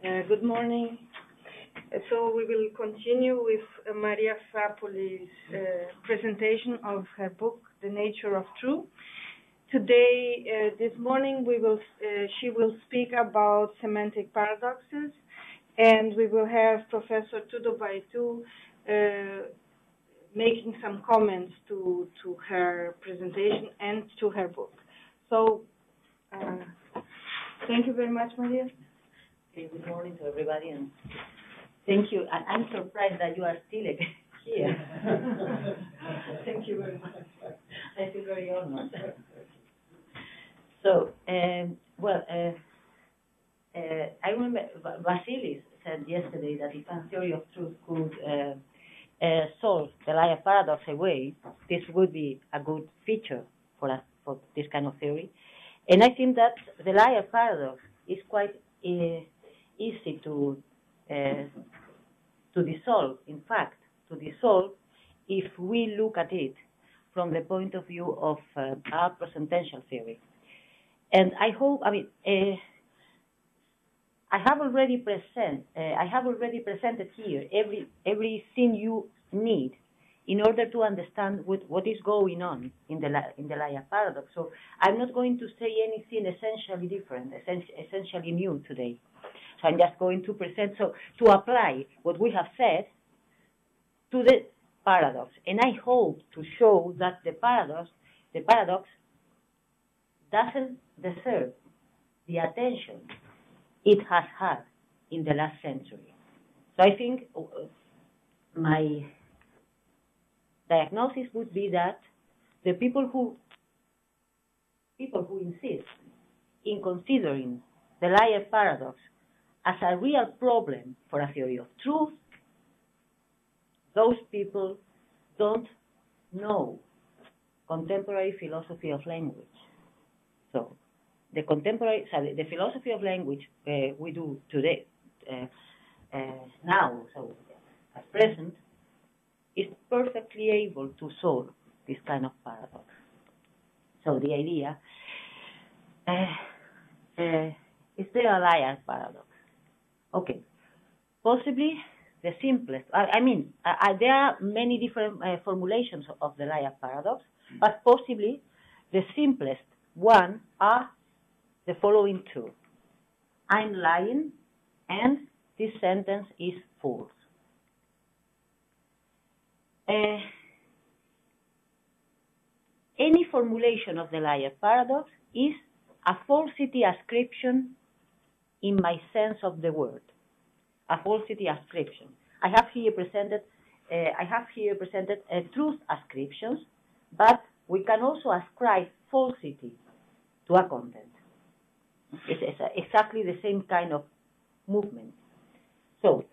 Good morning. So we will continue with María Frápolli's presentation of her book, The Nature of Truth. Today, this morning, she will speak about semantic paradoxes, and we will have Professor Tudor Baetu making some comments to her presentation and to her book. So, thank you very much, Maria. Okay, good morning to everybody, and thank you. I'm surprised that you are still here. Thank you very much. I feel very honored. So, I remember Vasilis said yesterday that if a theory of truth could solve the liar paradox away, this would be a good feature for this kind of theory. And I think that the liar paradox is quite easy to dissolve. In fact, to dissolve if we look at it from the point of view of our presentential theory. And I hope, I have already presented here everything you need in order to understand what is going on in the liar paradox. So I'm not going to say anything essentially different, essentially new today. So I'm just going to present, to apply what we have said to the paradox. And I hope to show that the paradox doesn't deserve the attention it has had in the last century. So I think my diagnosis would be that the people who insist in considering the liar paradox as a real problem for a theory of truth, those people don't know contemporary philosophy of language. So the philosophy of language we do today, now, so at present, is perfectly able to solve this kind of paradox. So the idea, is there a liar paradox? Okay, possibly the simplest. There are many different formulations of the liar paradox, but possibly the simplest one are the following two. I'm lying, and this sentence is false. Any formulation of the liar paradox is a falsity ascription in my sense of the word. A falsity ascription. I have here presented truth ascriptions, but we can also ascribe falsity to a content. It's exactly the same kind of movement. So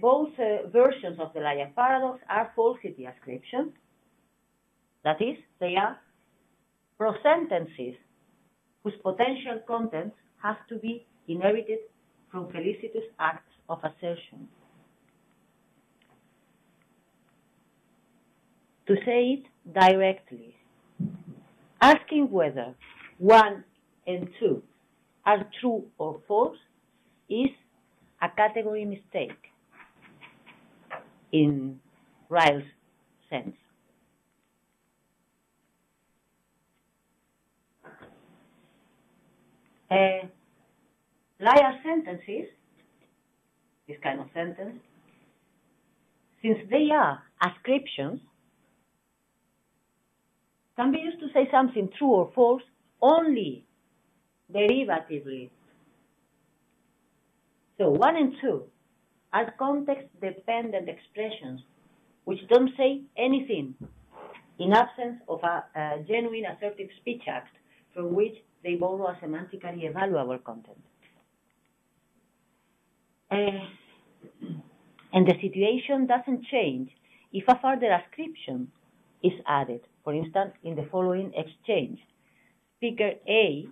both versions of the liar paradox are falsity ascriptions. That is, they are pro-sentences whose potential contents have to be inherited from felicitous acts of assertion. To say it directly, asking whether 1 and 2 are true or false is a category mistake in Ryle's sense. Liar sentences, this kind of sentence, since they are ascriptions, can be used to say something true or false only derivatively. So 1 and 2 are context-dependent expressions which don't say anything in absence of a genuine assertive speech act from which they borrow a semantically evaluable content. And the situation doesn't change if a further ascription is added. For instance, in the following exchange, speaker A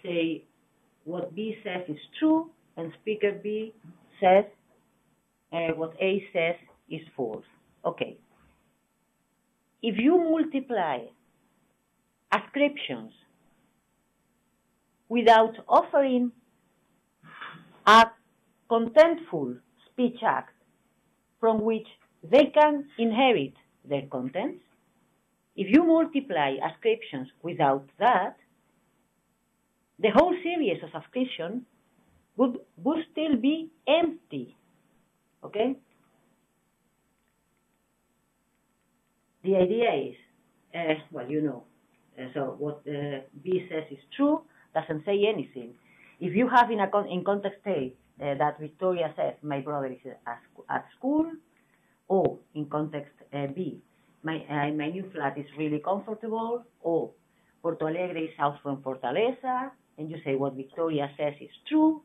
say what B says is true, and speaker B says what A says is false. Okay. If you multiply ascriptions without offering a contentful speech act from which they can inherit their contents. If you multiply ascriptions without that, the whole series of ascriptions would still be empty. Okay? The idea is, well, you know, so what B says is true, doesn't say anything. If you have in context A that Victoria says, my brother is at school, or in context B, my new flat is really comfortable, or Porto Alegre is out from Fortaleza, and you say what Victoria says is true,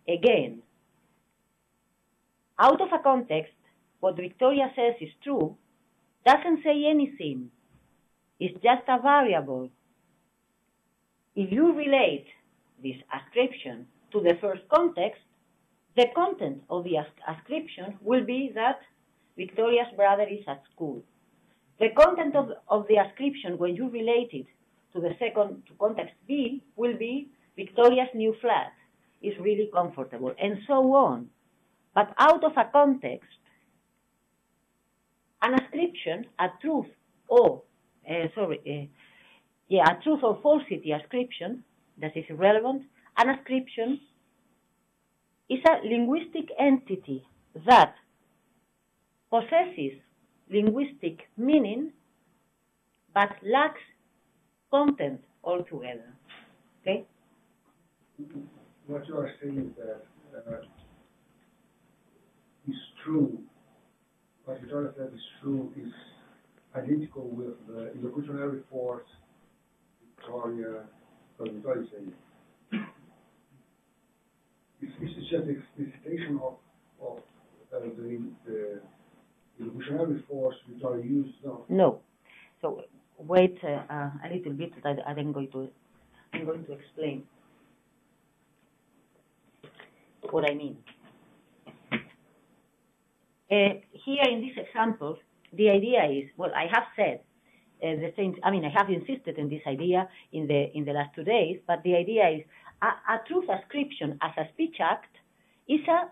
again, out of a context, what Victoria says is true doesn't say anything. It's just a variable. If you relate this ascription to the first context, the content of the ascription will be that Victoria's brother is at school. The content of the ascription, when you relate it to the second to context B, will be Victoria's new flat is really comfortable, and so on. But out of a context, an ascription, a truth or a truth or falsity ascription that is irrelevant, an ascription is a linguistic entity that possesses linguistic meaning but lacks content altogether. Okay? What you are saying is that is true. What Victoria said is true is identical with the illocutionary force Victoria is saying. It's just the explicitation of the illocutionary force Victoria used. No. So wait a little bit. I'm going to explain what I mean. Here in this example, the idea is, well, I have said the same. I mean, I have insisted on this idea in the last 2 days. But the idea is a truth ascription as a speech act is a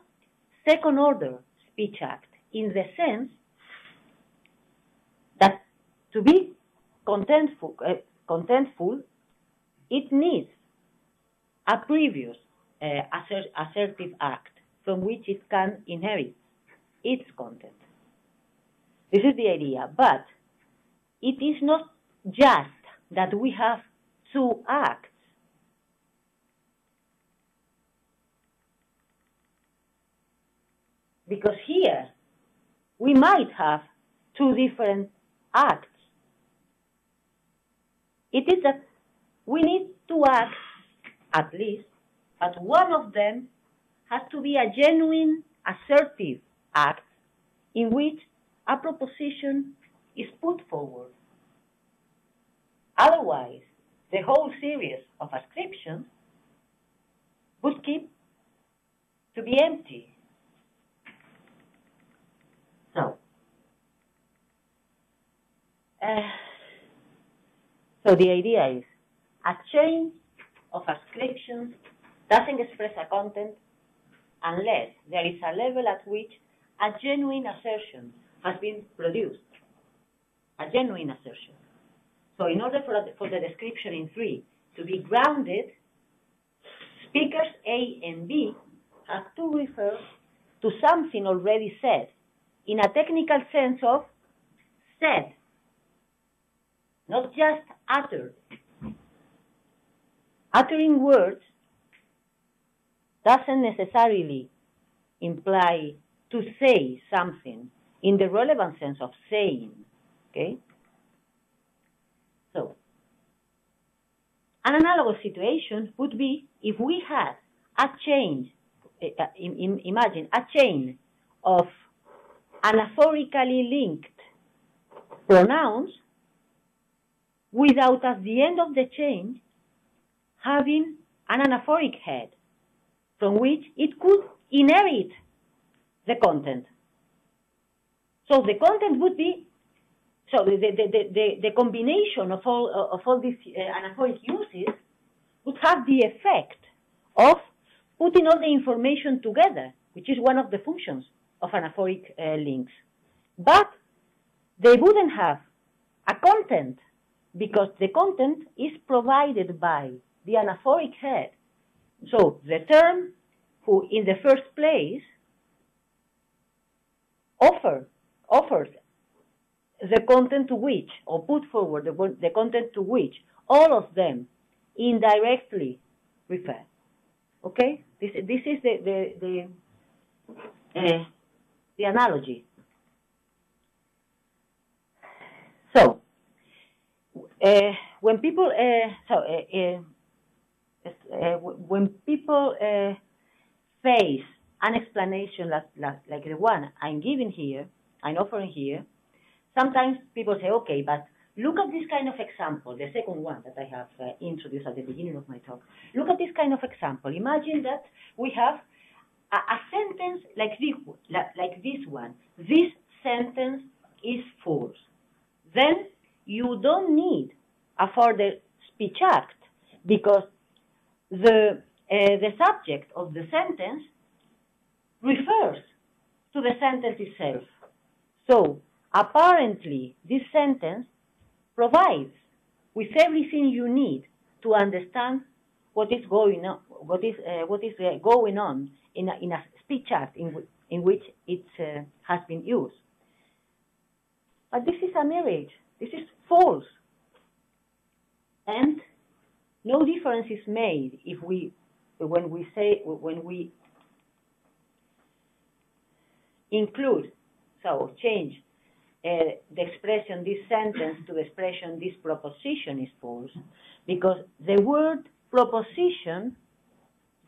second-order speech act in the sense that to be contentful, it needs a previous assertive act from which it can inherit its content. This is the idea, but it is not just that we have two acts. Because here, we might have two different acts. It is that we need two acts, at least, but one of them has to be a genuine assertive act in which a proposition is put forward. Otherwise, the whole series of ascriptions would keep to be empty. So the idea is a chain of ascriptions doesn't express a content unless there is a level at which a genuine assertion has been produced. A genuine assertion. So in order for the description in 3 to be grounded, speakers A and B have to refer to something already said in a technical sense of said, not just uttered. Uttering words doesn't necessarily imply to say something in the relevant sense of saying, okay? So, an analogous situation would be if we had a chain, imagine a chain of anaphorically linked pronouns without at the end of the chain having an anaphoric head from which it could inherit the content. So the content would be, so the combination of all these anaphoric uses would have the effect of putting all the information together, which is one of the functions of anaphoric links. But they wouldn't have a content, because the content is provided by the anaphoric head. So the term who in the first place offers the content to which, or put forward the content to which all of them indirectly refer. Okay? This is the analogy. So, when people face an explanation like the one I'm giving here, I'm offering here, sometimes people say, okay, but look at this kind of example, the second one that I have introduced at the beginning of my talk. Look at this kind of example. Imagine that we have a sentence like this one. This sentence is false. Then you don't need a further speech act, because the subject of the sentence refers to the sentence itself. So apparently, this sentence provides with everything you need to understand what is going on, going on in a speech act in which it has been used. But this is a marriage. This is false, and no difference is made when we include, so change the expression this sentence to the expression this proposition is false, because the word proposition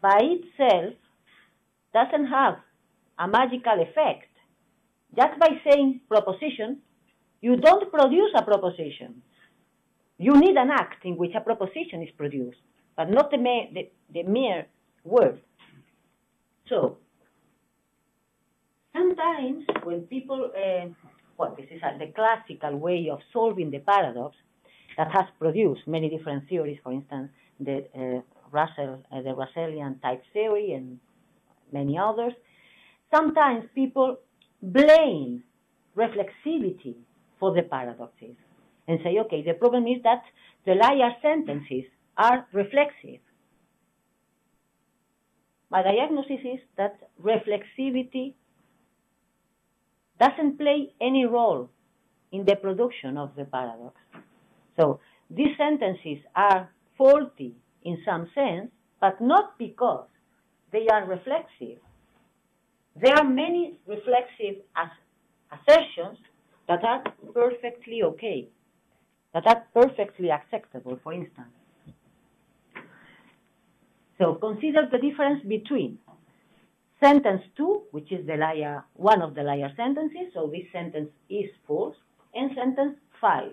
by itself doesn't have a magical effect. Just by saying proposition, you don't produce a proposition. You need an act in which a proposition is produced, but not the mere word. So, sometimes when people, this is the classical way of solving the paradox that has produced many different theories, for instance, the Russellian type theory and many others. Sometimes people blame reflexivity for the paradoxes and say, okay, the problem is that the liar sentences are reflexive. My diagnosis is that reflexivity doesn't play any role in the production of the paradox. So these sentences are faulty in some sense, but not because they are reflexive. There are many reflexive assertions that are perfectly okay, that are perfectly acceptable, for instance. So consider the difference between sentence 2, which is the liar, one of the liar sentences, so this sentence is false, and sentence 5.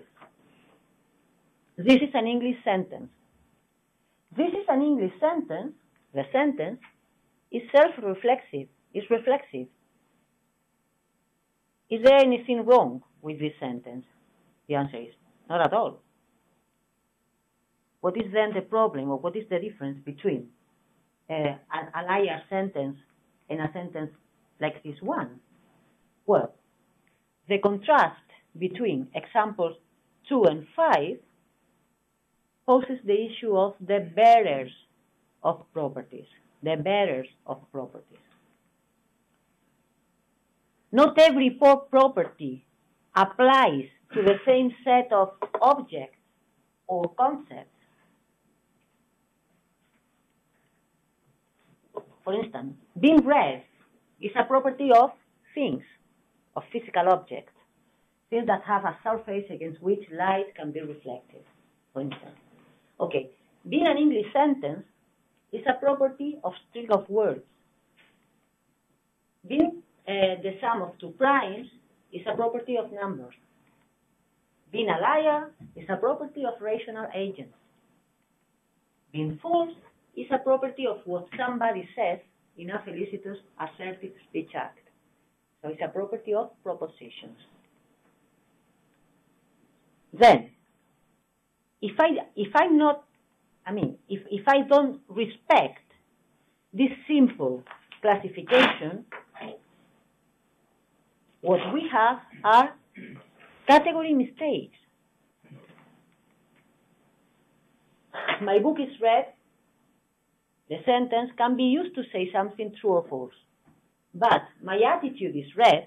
This is an English sentence. This is an English sentence. The sentence is self-reflexive, is reflexive. Is there anything wrong with this sentence? The answer is not at all. What is then the problem, or what is the difference between a liar sentence and a sentence like this one? Well, the contrast between examples 2 and 5 poses the issue of the bearers of properties. The bearers of properties. Not every property applies to the same set of objects or concepts. For instance, being red is a property of things, of physical objects, things that have a surface against which light can be reflected, for instance. Okay, being an English sentence is a property of string of words. Being the sum of two primes is a property of numbers. Being a liar is a property of rational agents. Being false is a property of what somebody says in a felicitous assertive speech act. So it's a property of propositions. Then, if I don't respect this simple classification, what we have are category mistakes. My book is read, the sentence can be used to say something true or false. But my attitude is read,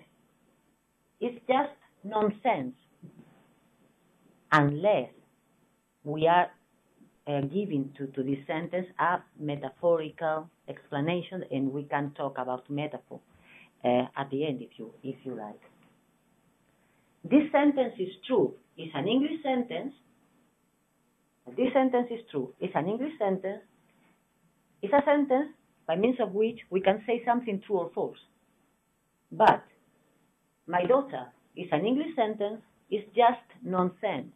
it's just nonsense, unless we are giving to this sentence a metaphorical explanation, and we can talk about metaphor at the end if you like. This sentence is true. It's an English sentence. This sentence is true. It's an English sentence. It's a sentence by means of which we can say something true or false. But my daughter is an English sentence. It's just nonsense.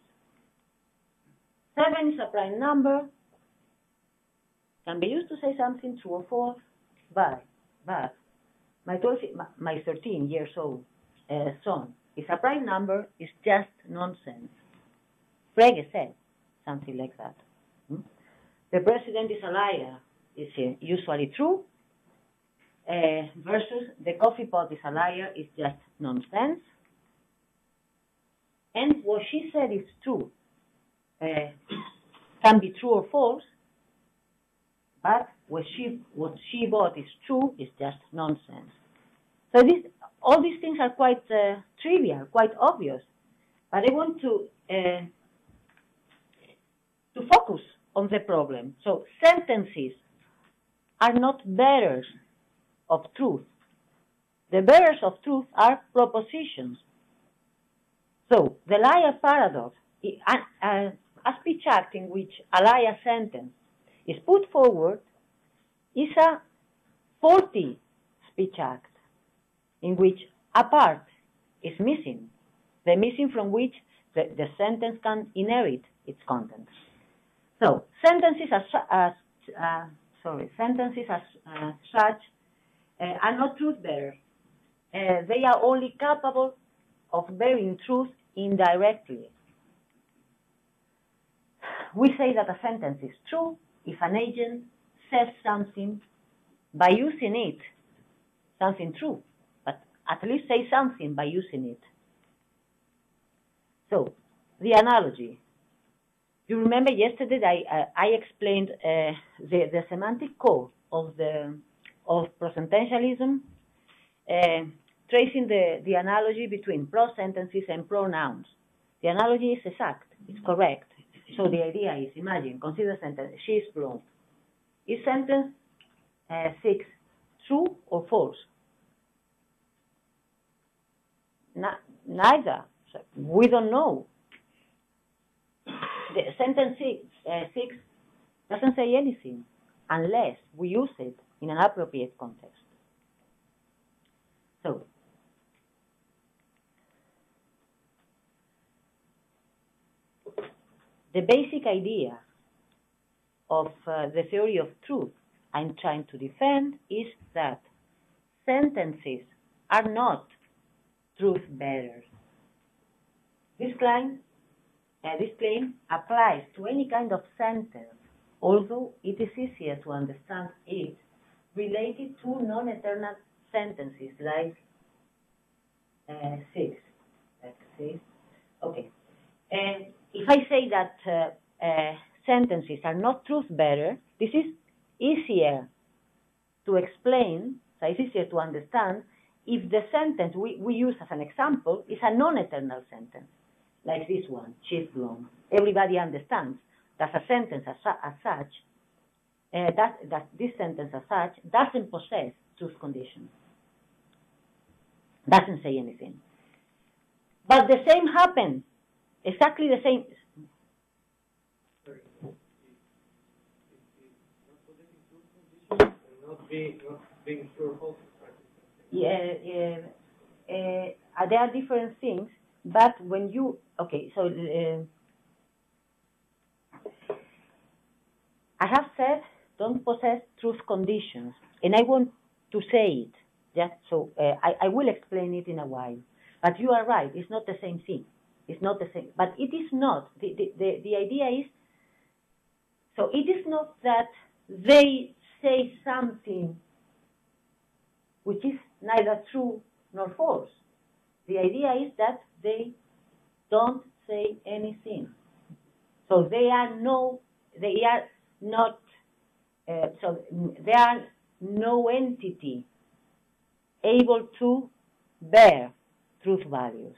7 is a prime number. Can be used to say something true or false. But my 13 years old son is a prime number. It's just nonsense. Frege said something like that. The president is a liar. Is usually true, versus the coffee pot is a liar, is just nonsense. And what she said is true, can be true or false, but what she bought is true, is just nonsense. So all these things are quite trivial, quite obvious, but I want to focus on the problem. So sentences are not bearers of truth. The bearers of truth are propositions. So the liar paradox, a speech act in which a liar sentence is put forward, is a faulty speech act in which a part is missing, the missing from which the sentence can inherit its contents. So sentences as such are not truth bearers. They are only capable of bearing truth indirectly. We say that a sentence is true if an agent says something by using it, something true, but at least say something by using it. So, the analogy. You remember yesterday that I explained the semantic core of prosententialism, tracing the analogy between prose sentences and pronouns. The analogy is exact, it's correct. So the idea is, imagine, consider sentence, she is blonde. Is sentence 6 true or false? Neither. So we don't know. The sentence 6 doesn't say anything unless we use it in an appropriate context. So, the basic idea of the theory of truth I'm trying to defend is that sentences are not truth bearers. This claim applies to any kind of sentence, although it is easier to understand it related to non-eternal sentences like 6. Let's see. Okay. If I say that sentences are not truth bearers, this is easier to explain, so it's easier to understand if the sentence we use as an example is a non-eternal sentence, like this one, she's blonde. Everybody understands that a sentence as such, that this sentence as such doesn't possess truth conditions, doesn't say anything. But the same happens, exactly the same. Not being true or false. There are different things, but when you, okay, so I have said don't possess truth conditions, and I want to say it, yeah, so I will explain it in a while, but you are right, it's not the same thing, it's not the same, but it is not, the idea is, so it is not that they say something which is neither true nor false. The idea is that they don't say anything. So they are not, so there are no entity able to bear truth values.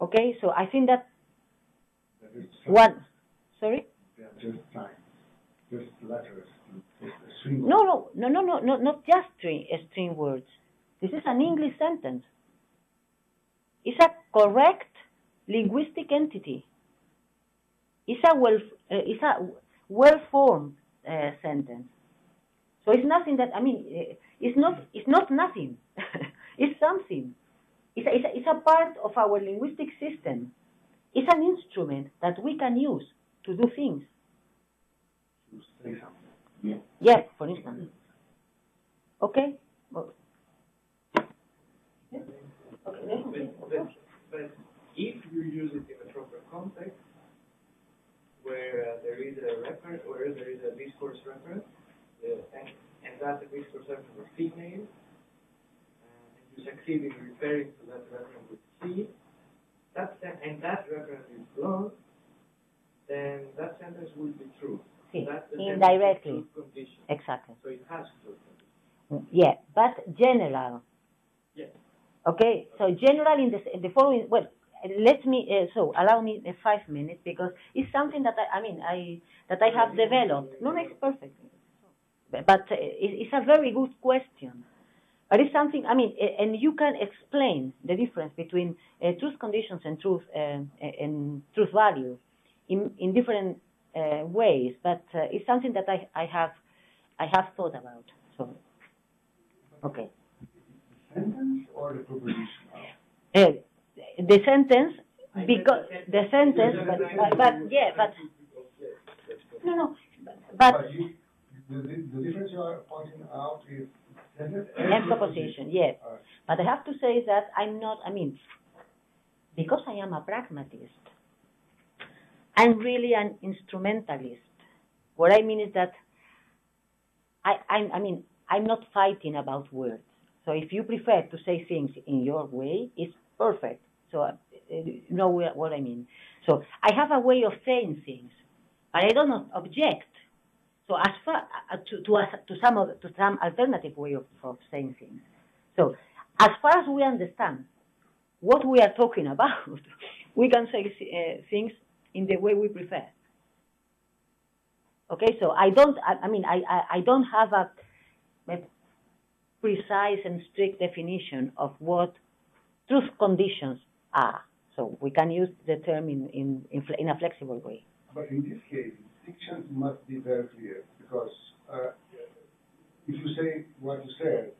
Okay, so I think that one, sorry? They are just signs, just letters, just a string. No, not just string words. This is an English sentence. It's a correct linguistic entity. It's a well-formed sentence. So it's nothing that, I mean, it's not nothing. It's something. It's a part of our linguistic system. It's an instrument that we can use to do things. To say something. Yeah. Yes, for instance. Okay? But if you use it in a proper context, where there is a reference, where there is a discourse reference, and that discourse reference is female, and you succeed in referring to that reference with she, and that reference is blonde, then that sentence will be true. See, that's the indirectly. truth condition. Exactly. So it has truth condition. Yeah, but general. Yes. Okay, so general in the following, well, let me, so allow me 5 minutes, because it's something that I have developed. No, it's perfect. But it's a very good question. But it's something, and you can explain the difference between truth conditions and truth value in different ways. But it's something that I have thought about. So, okay. The sentence or the proposition? The sentence, because the sentence, but the difference you are pointing out is sentence and proposition, yes. But I have to say that I'm not, because I am a pragmatist, I'm really an instrumentalist. What I mean is that I'm not fighting about words. So if you prefer to say things in your way, it's perfect. So you know what I mean. So I have a way of saying things, but I don't object. So as far to some alternative way of saying things. So as far as we understand what we are talking about, we can say things in the way we prefer. Okay, so I don't have a precise and strict definition of what truth conditions are. So we can use the term in a flexible way. But in this case, distinctions must be very clear, because if you say what you said,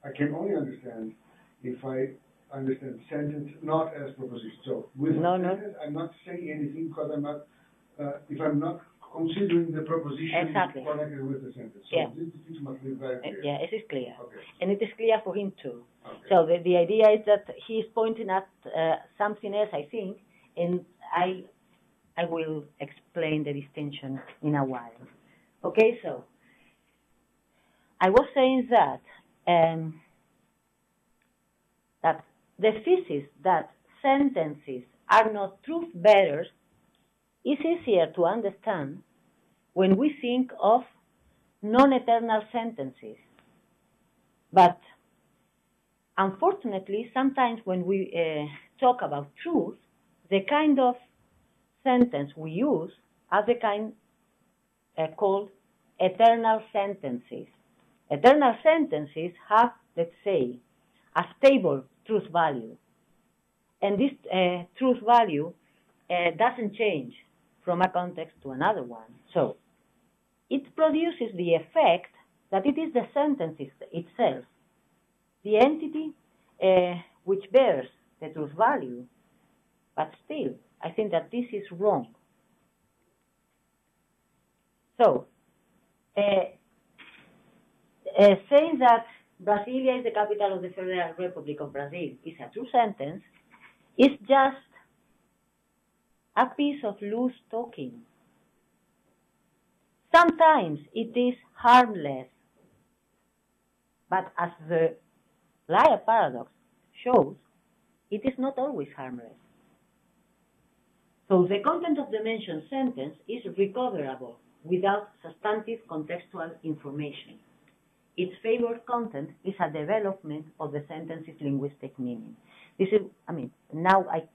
I can only understand if I understand sentence not as proposition. So with sentence, I'm not saying anything because I'm not, if I'm not considering the proposition exactly connected with the sentence. So this distinction must be very clear. Yeah, it is clear. Okay. And it is clear for him too. Okay. So the idea is that he is pointing at something else, I think, and I will explain the distinction in a while. Okay, so I was saying that that the thesis that sentences are not truth bearers is easier to understand when we think of non-eternal sentences. But unfortunately, sometimes when we talk about truth, the kind of sentence we use are the kind called eternal sentences. Eternal sentences have, let's say, a stable truth value. And this truth value doesn't change from a context to another one. So it produces the effect that it is the sentence itself, the entity which bears the truth value. But still, I think that this is wrong. So, saying that Brasilia is the capital of the Federal Republic of Brazil is a true sentence is just a piece of loose talking. Sometimes it is harmless, but as the liar paradox shows, it is not always harmless. So the content of the mentioned sentence is recoverable without substantive contextual information. Its favored content is a development of the sentence's linguistic meaning. This is, now I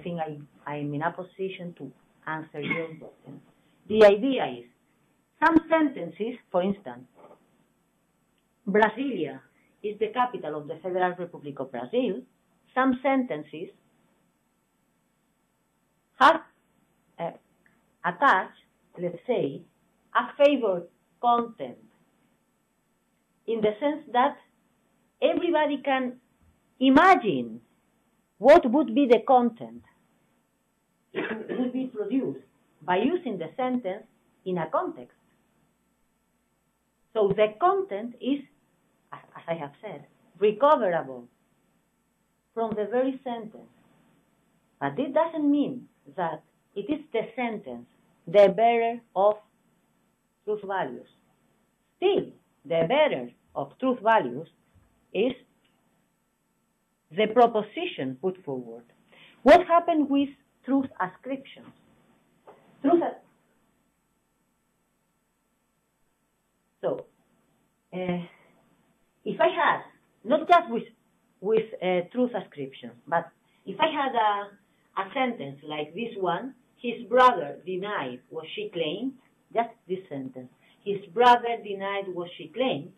think I'm in a position to answer your question. The idea is, some sentences, for instance, Brasilia is the capital of the Federal Republic of Brazil. Some sentences have attached, let's say, a favored content, in the sense that everybody can imagine what would be the content. It would be produced by using the sentence in a context. So the content is, as I have said, recoverable from the very sentence. But it doesn't mean that it is the sentence, the bearer of truth values. Still, the bearer of truth values is the proposition put forward. What happened with truth ascriptions? So, if I had, not just with truth ascriptions, but if I had a sentence like this one, his brother denied what she claimed, just this sentence, his brother denied what she claimed,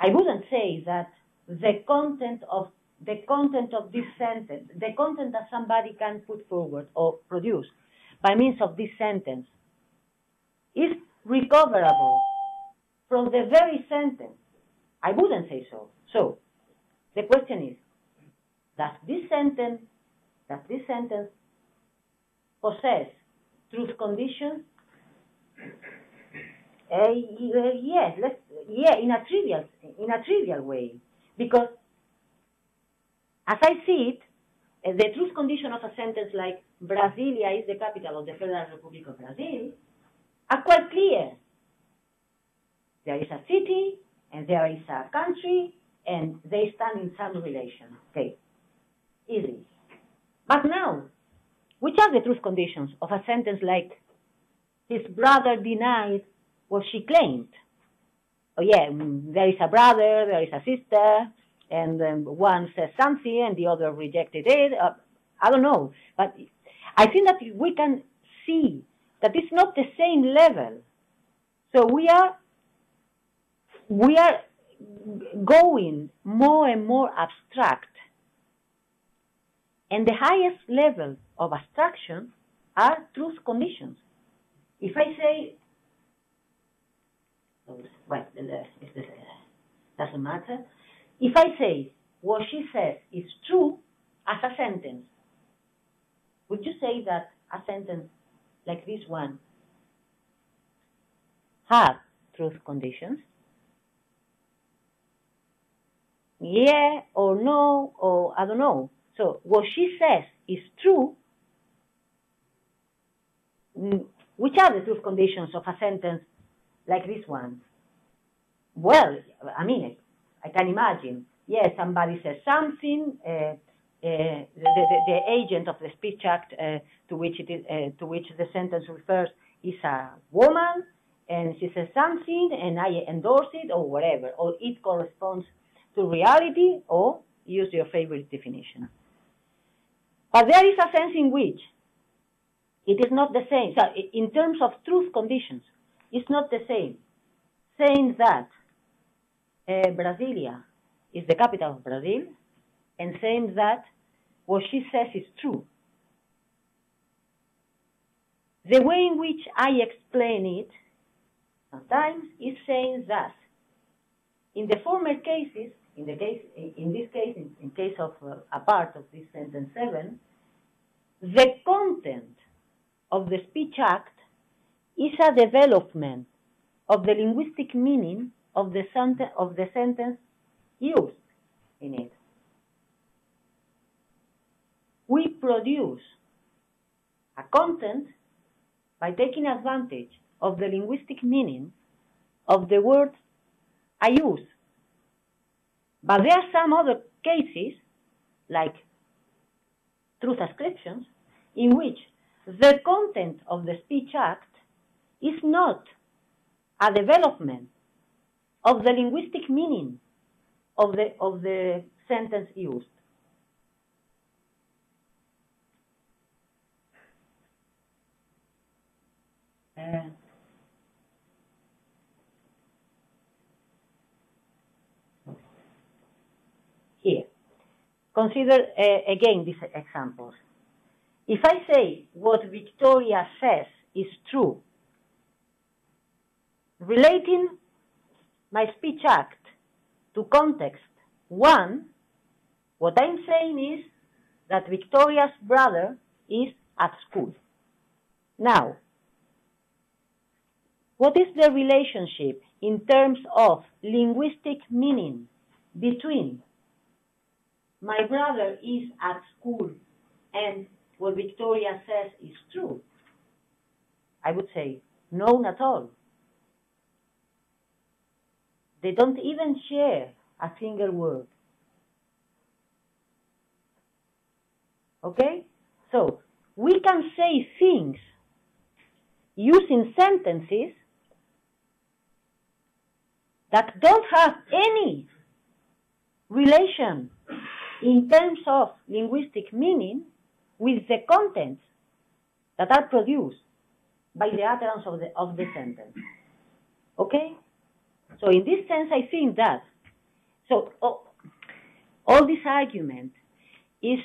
I wouldn't say that the content of this sentence, the content that somebody can put forward or produce by means of this sentence is recoverable from the very sentence. I wouldn't say so. So the question is, does this sentence possess truth conditions? Yes, in a trivial way, because as I see it, the truth condition of a sentence like Brasilia is the capital of the Federal Republic of Brazil are quite clear. There is a city and there is a country and they stand in some relation. Okay, easy. But now, which are the truth conditions of a sentence like his brother denied what she claimed? Oh yeah, there is a brother, there is a sister, and one says something and the other rejected it. I don't know, but I think that we can see that it's not the same level. So we are going more and more abstract. And the highest level of abstraction are truth conditions. If I say, well, it doesn't matter. If I say what she says is true as a sentence, would you say that a sentence like this one has truth conditions? Yeah or no, or I don't know. So what she says is true. Which are the truth conditions of a sentence like this one? Well, I mean, I can imagine. Yes, somebody says something. The agent of the Speech Act to which the sentence refers is a woman, and she says something, and I endorse it, or whatever, or it corresponds to reality, or use your favorite definition. But there is a sense in which it is not the same. So in terms of truth conditions, it's not the same. Saying that Brasilia is the capital of Brazil, and saying that what she says is true. The way in which I explain it sometimes is saying that in the former cases, in case of a part of this sentence 7, the content of the Speech Act is a development of the linguistic meaning of the sentence used in it. We produce a content by taking advantage of the linguistic meaning of the words I use. But there are some other cases, like truth ascriptions, in which the content of the speech act is not a development of the linguistic meaning of the sentence used. Here, consider again these examples. If I say what Victoria says is true, relating my speech act to context 1, what I'm saying is that Victoria's brother is at school. Now, what is the relationship in terms of linguistic meaning between my brother is at school and what Victoria says is true? I would say none at all. They don't even share a single word. Okay? So, we can say things using sentences that don't have any relation in terms of linguistic meaning with the contents that are produced by the utterance of the sentence. Okay? So in this sense, I think that, so all this argument is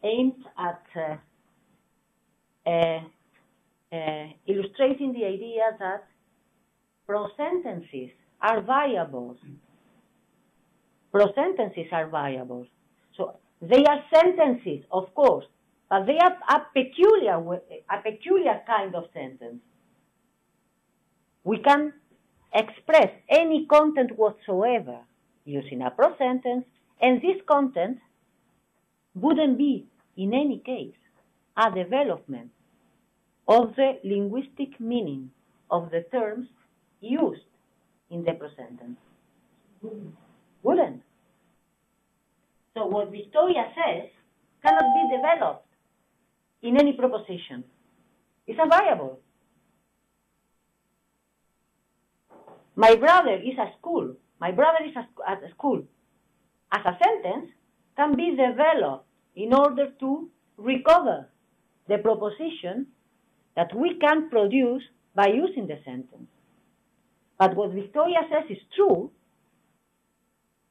aimed at illustrating the idea that pro-sentences are variables. Pro-sentences are variables. So they are sentences, of course, but they are a peculiar kind of sentence. We can express any content whatsoever using a pro-sentence, and this content wouldn't be, in any case, a development of the linguistic meaning of the terms used in the pro-sentence. Wouldn't. So what Victoria says cannot be developed in any proposition. It's a variable. My brother is at school. My brother is at school. As a sentence, can be developed in order to recover the proposition that we can produce by using the sentence. But what Victoria says is true.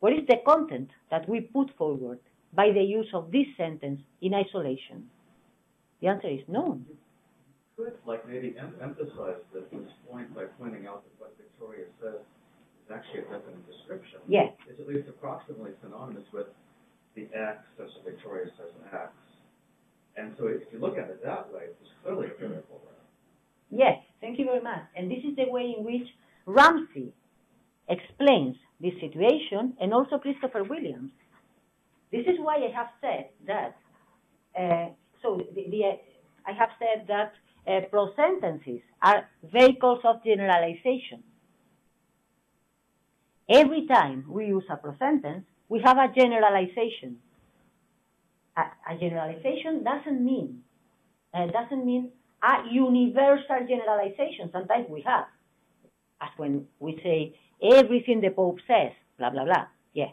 What is the content that we put forward by the use of this sentence in isolation? The answer is no. Could, like, maybe emphasize this point by pointing out that what Victoria says is actually a definite description. Yes. It's at least approximately synonymous with the X, as Victoria says X. And so if you look at it that way, it's clearly a variable. Yes, thank you very much. And this is the way in which Ramsey explains this situation, and also Christopher Williams. This is why I have said that, I have said that pro-sentences are vehicles of generalization. Every time we use a pro-sentence, we have a generalization. A generalization doesn't mean a universal generalization. Sometimes we have, as when we say everything the Pope says, blah, blah, blah. Yeah,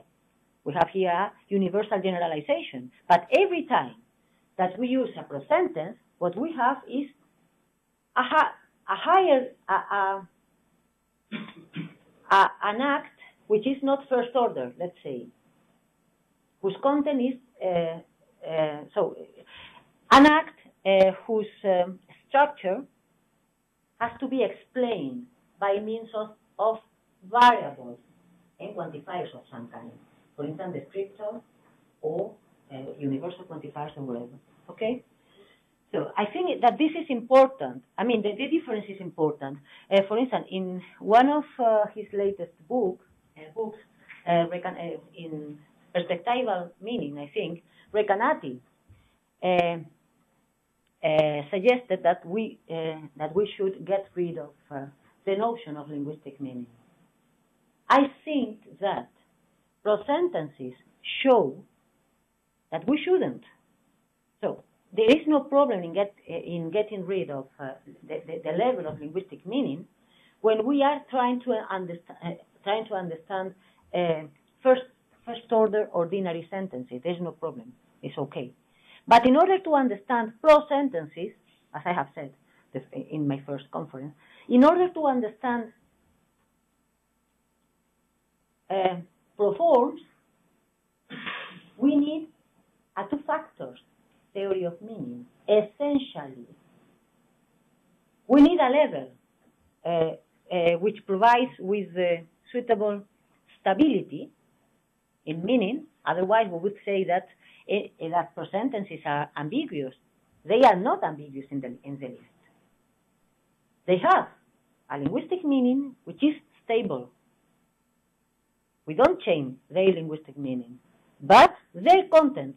we have here a universal generalization. But every time that we use a pro-sentence, what we have is an act which is not first order, let's say, whose content is, an act whose structure has to be explained by means of variables and quantifiers of some kind. For instance, descriptors or universal quantifiers or whatever. Okay? So I think that this is important. I mean, the difference is important. For instance, in one of his latest books, in perspectival meaning, I think, Recanati suggested that we should get rid of the notion of linguistic meaning. I think that pro-sentences show that we shouldn't. So there is no problem in getting rid of the level of linguistic meaning when we are trying to understand first order ordinary sentences. There's no problem. It's okay. But in order to understand pro-sentences, as I have said in my first conference, in order to understand pro-forms, we need a two-factors theory of meaning. Essentially, we need a level which provides with suitable stability in meaning. Otherwise, we would say that that pro-sentences are ambiguous. They are not ambiguous in the list. They have a linguistic meaning which is stable. We don't change their linguistic meaning, but their content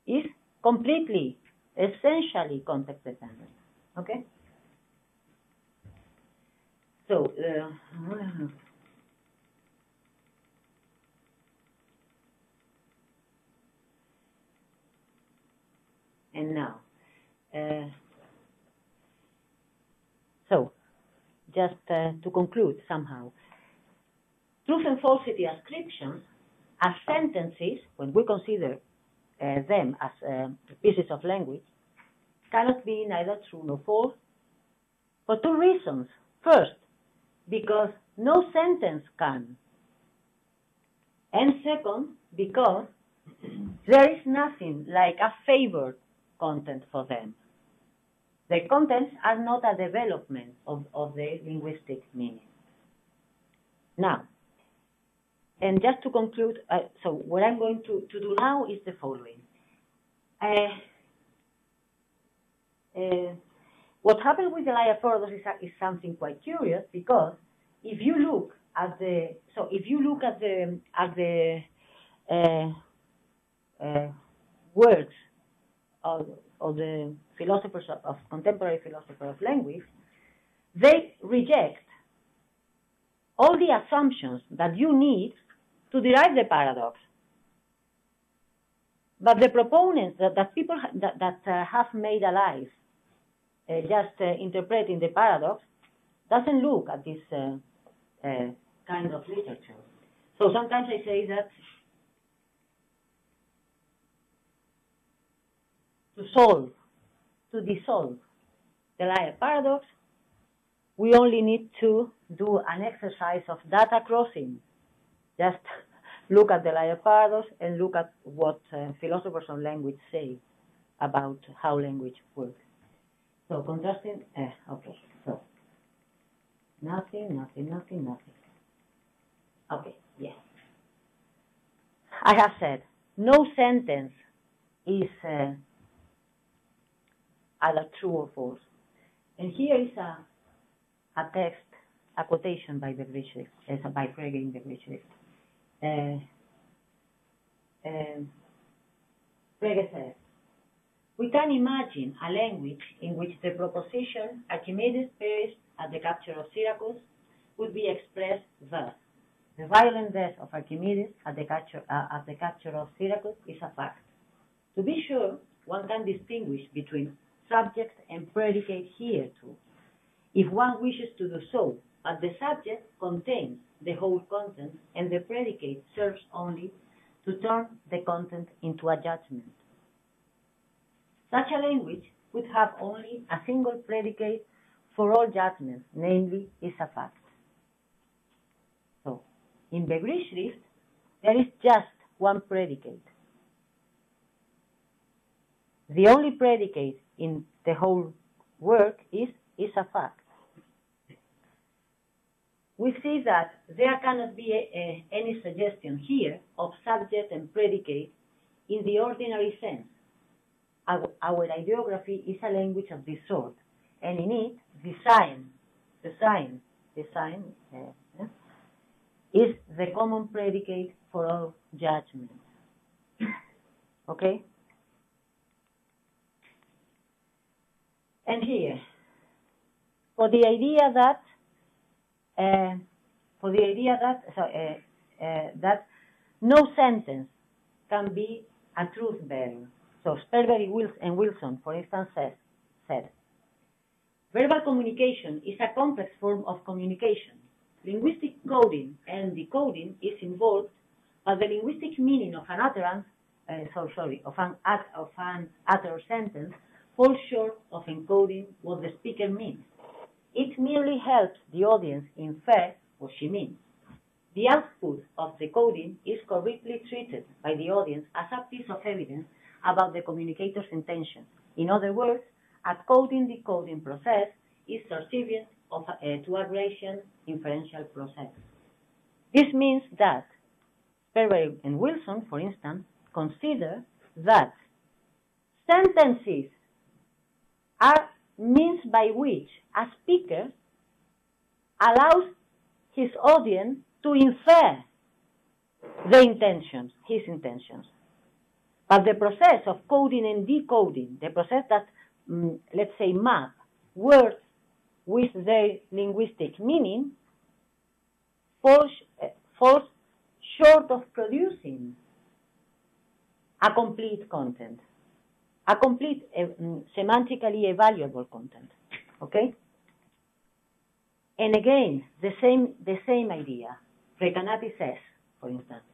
is completely, essentially context dependent. Okay? So, and now, so just to conclude somehow, truth and falsity ascriptions as sentences, when we consider them as pieces of language, cannot be neither true nor false for two reasons. First, because no sentence can. And second, because there is nothing like a favored content for them. The contents are not a development of the linguistic meaning. Now, and just to conclude, so what I'm going to do now is the following. What happened with the Laia paradox is something quite curious, because if you look at the works of the philosophers of contemporary philosophers of language, they reject all the assumptions that you need to derive the paradox. But the proponents that people that have made a life just interpreting the paradox doesn't look at this kind of literature. So sometimes I say that to dissolve the Laia paradox, we only need to do an exercise of data crossing. Just look at the Laia paradox and look at what philosophers of language say about how language works. So contrasting, okay, so nothing. Okay, yes. I have said no sentence is either true or false. And here is a text, a quotation by the Begrishrift, by Frege in the Begrishrift. Frege says, we can imagine a language in which the proposition Archimedes perished at the capture of Syracuse would be expressed thus: the violent death of Archimedes at the capture of Syracuse is a fact. To be sure, one can distinguish between subject and predicate here too, if one wishes to do so, but the subject contains the whole content and the predicate serves only to turn the content into a judgment. Such a language would have only a single predicate for all judgments, namely, is a fact. So, in the Begrishrift, there is just one predicate. The only predicate in the whole work is a fact. We see that there cannot be any suggestion here of subject and predicate in the ordinary sense. Our ideography is a language of this sort, and in it, the sign is the common predicate for all judgments. Okay? And here, for the idea that no sentence can be a truth bearer. So Sperber and Wilson, for instance, said, verbal communication is a complex form of communication. Linguistic coding and decoding is involved, but the linguistic meaning of an utterance, of an uttered sentence, falls short of encoding what the speaker means. It merely helps the audience infer what she means. The output of the coding is correctly treated by the audience as a piece of evidence about the communicator's intention. In other words, a coding-decoding process is subservient to a Grecian inferential process. This means that Sperber and Wilson, for instance, consider that sentences are means by which a speaker allows his audience to infer his intentions. But the process of coding and decoding, the process that, let's say, map words with their linguistic meaning, falls short of producing a complete content, a complete semantically evaluable content. Okay? And again, the same idea. Recanati says, for instance,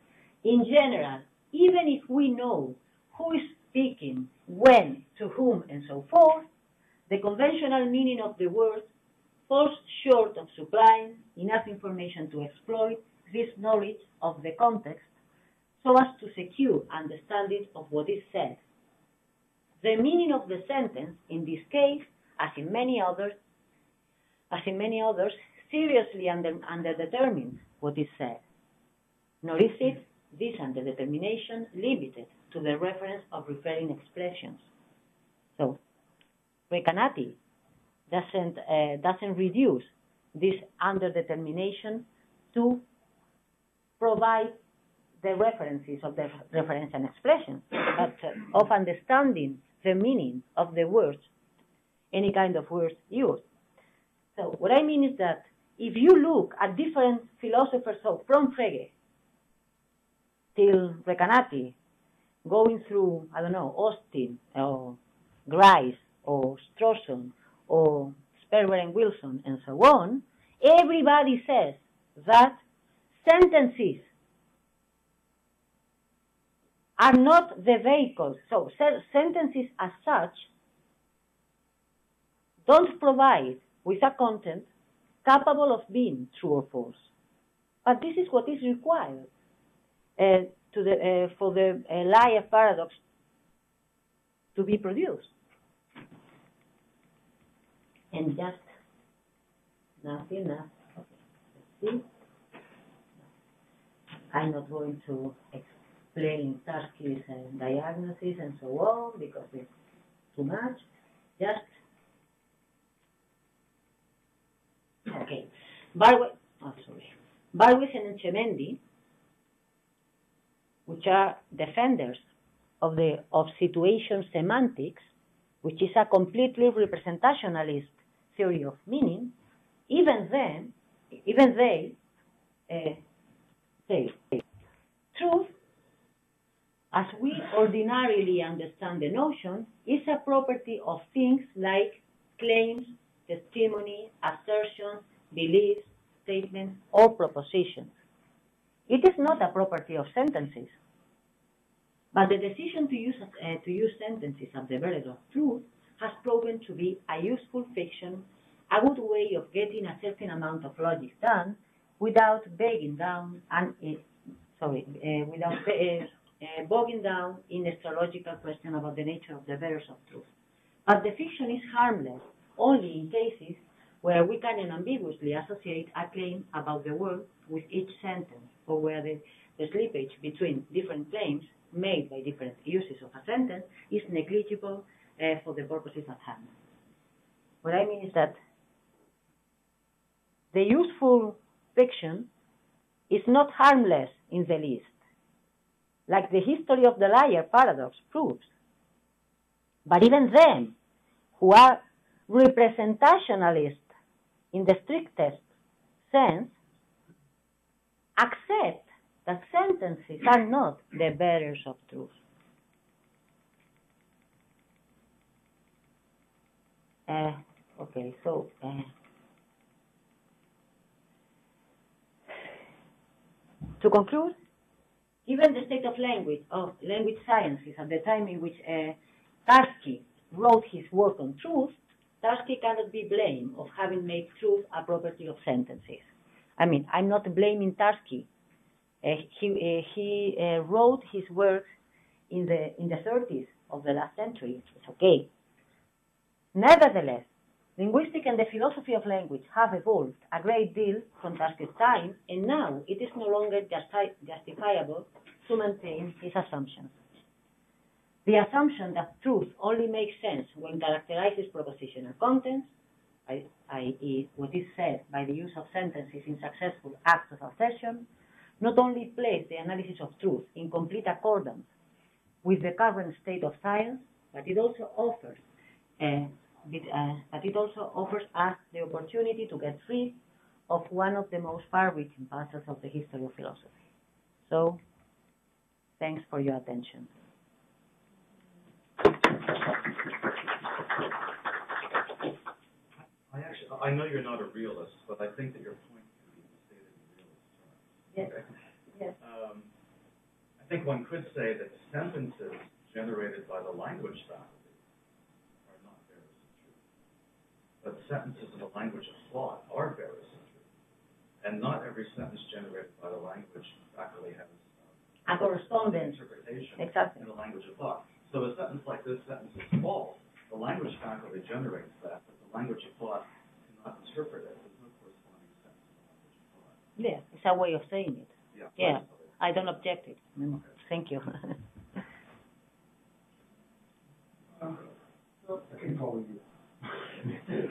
in general, even if we know who is speaking, when, to whom, and so forth, the conventional meaning of the word falls short of supplying enough information to exploit this knowledge of the context so as to secure understanding of what is said. The meaning of the sentence, in this case, as in many others, seriously underdetermines what is said. Nor is it, this underdetermination, limited to the reference of referring expressions. So, Recanati doesn't reduce this underdetermination to provide the references of the referential expressions, but of understanding the meaning of the words, any kind of words used. So what I mean is that if you look at different philosophers, so from Frege till Recanati, going through, I don't know, Austin or Grice or Strawson or Sperber and Wilson and so on, everybody says that sentences are not the vehicles. So sentences as such don't provide with a content capable of being true or false. But this is what is required for the liar paradox to be produced. And just nothing else. Okay. Let's see. I'm not going to explain Tarski's diagnosis and so on because it's too much. Just okay. Barwis and Enchemendi, which are defenders of situation semantics, which is a completely representationalist theory of meaning, even they say truth, as we ordinarily understand the notion, is a property of things like claims, testimony, assertions, beliefs, statements, or propositions. It is not a property of sentences. But the decision to use sentences as the bearer of truth has proven to be a useful fiction, a good way of getting a certain amount of logic done without bogging down in astrological question about the nature of the bearers of truth. But the fiction is harmless only in cases where we can unambiguously associate a claim about the world with each sentence, or where the slippage between different claims made by different uses of a sentence is negligible for the purposes at hand. What I mean is that the useful fiction is not harmless in the least, like the history of the liar paradox proves. But even them, who are representationalists, in the strictest sense, accept that sentences are not the bearers of truth. Okay, so to conclude, given the state of language sciences at the time in which Tarski wrote his work on truth, Tarski cannot be blamed of having made truth a property of sentences. I mean, I'm not blaming Tarski. He wrote his work in the 30s of the last century. It's okay. Nevertheless, linguistics and the philosophy of language have evolved a great deal from Tarski's time, and now it is no longer justifiable to maintain his assumptions. The assumption that truth only makes sense when characterizes propositional contents, i.e., what is said by the use of sentences in successful acts of assertion, not only place the analysis of truth in complete accordance with the current state of science, but it also offers us the opportunity to get rid of one of the most far-reaching puzzles of the history of philosophy. So, thanks for your attention. I know you're not a realist, but I think that your point can be stated in realist terms. Yes. Okay? Yes. I think one could say that sentences generated by the language faculty are not bearers of truth. But sentences in the language of thought are bearers of truth. And not every sentence generated by the language faculty has a correspondence interpretation exactly. in the language of thought. So a sentence like this sentence is false. The language faculty generates that, but the language of thought cannot interpret it. There's no corresponding sense in the language of thought. Yeah, it's a way of saying it. Yeah. I don't object it. Thank you. I can follow you. You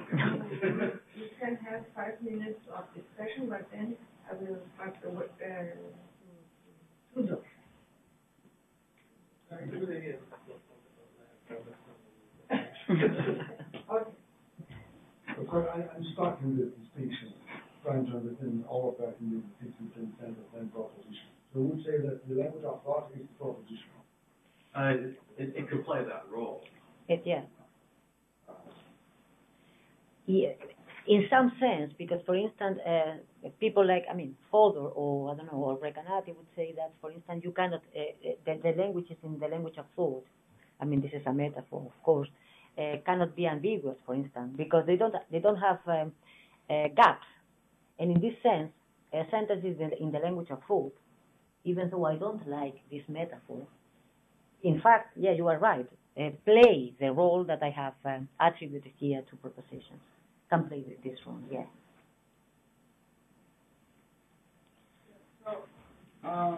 can have 5 minutes of discussion, but then I will pass the word to Tudor. Of course, I'm starting with distinction, trying to understand all of that in the distinction between sentence and proposition. So we would say that the language of thought is propositional. It could play that role. Yeah. In some sense, because for instance, people like, Tudor or or Granada would say that, for instance, you cannot, the language is in the language of thought. This is a metaphor, of course, cannot be ambiguous, for instance, because they don't have gaps. And in this sense, a sentence is in the language of thought, even though I don't like this metaphor. In fact, yeah, you are right, play the role that I have attributed here to propositions. Can play this role, yeah. So, I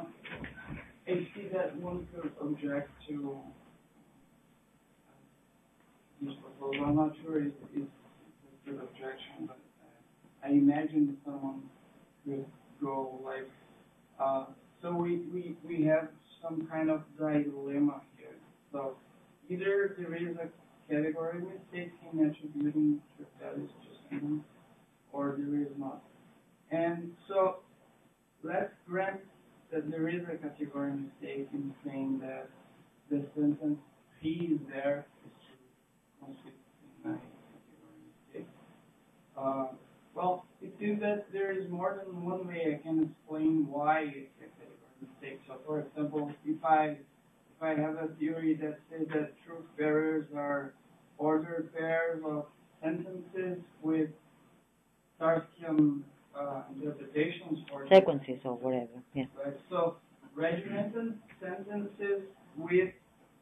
see that one could object to this proposal. I'm not sure if it's a good objection, but I imagine someone could go like, so we have some kind of dilemma here. So either there is a category mistake in attributing truth values to sentence, or there is not. And so let's grant that there is a category mistake in saying that the sentence "he is there" is true, consists in a category mistake. Well, it seems that there is more than one way I can explain why it's a category mistake. So, for example, if I have a theory that says that truth bearers are ordered pairs of sentences with Tarskian interpretations, for sequences or whatever. Yeah. Right. So regimented sentences with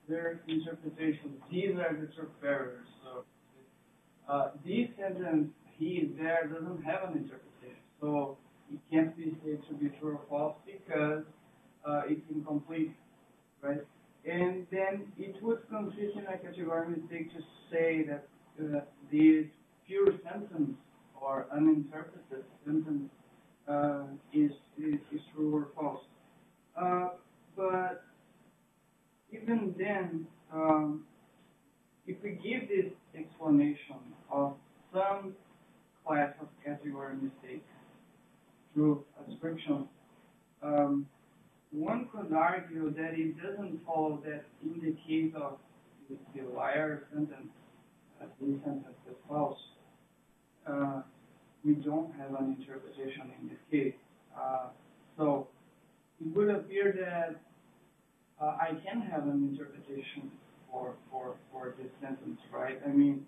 their interpretations. These are the truth bearers. So this sentence "he is there" doesn't have an interpretation, so it can't be said to be true or false because it's incomplete, right? And then it would consist in a category mistake to say that this pure sentence or uninterpreted sentence is true or false. But even then, if we give this explanation of some class of category mistake through a description, one could argue that it doesn't follow that in the case of the liar sentence, the sentence is false, we don't have an interpretation in this case. So it would appear that I can have an interpretation for this sentence, right? I mean,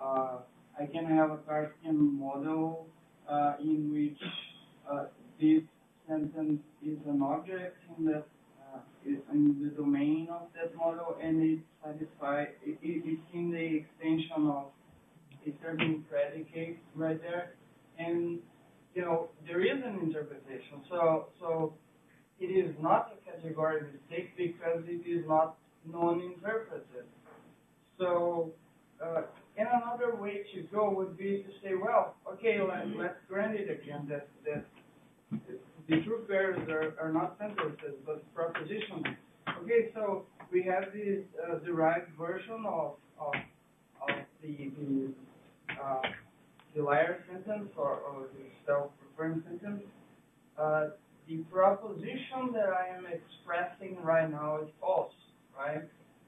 I can have a Cartesian model in which this sentence is an object in that in the domain of that model, and it satisfies. It's in the extension of a certain predicate right there, and you know there is an interpretation. So it is not a category mistake because it is not non-interpreted. So, and another way to go would be to say, well, okay, let's grant it again that the true pairs are not sentences but propositions. Okay, so we have this derived version of the liar sentence or the self-referring sentence. The proposition that I am expressing right now is false, right?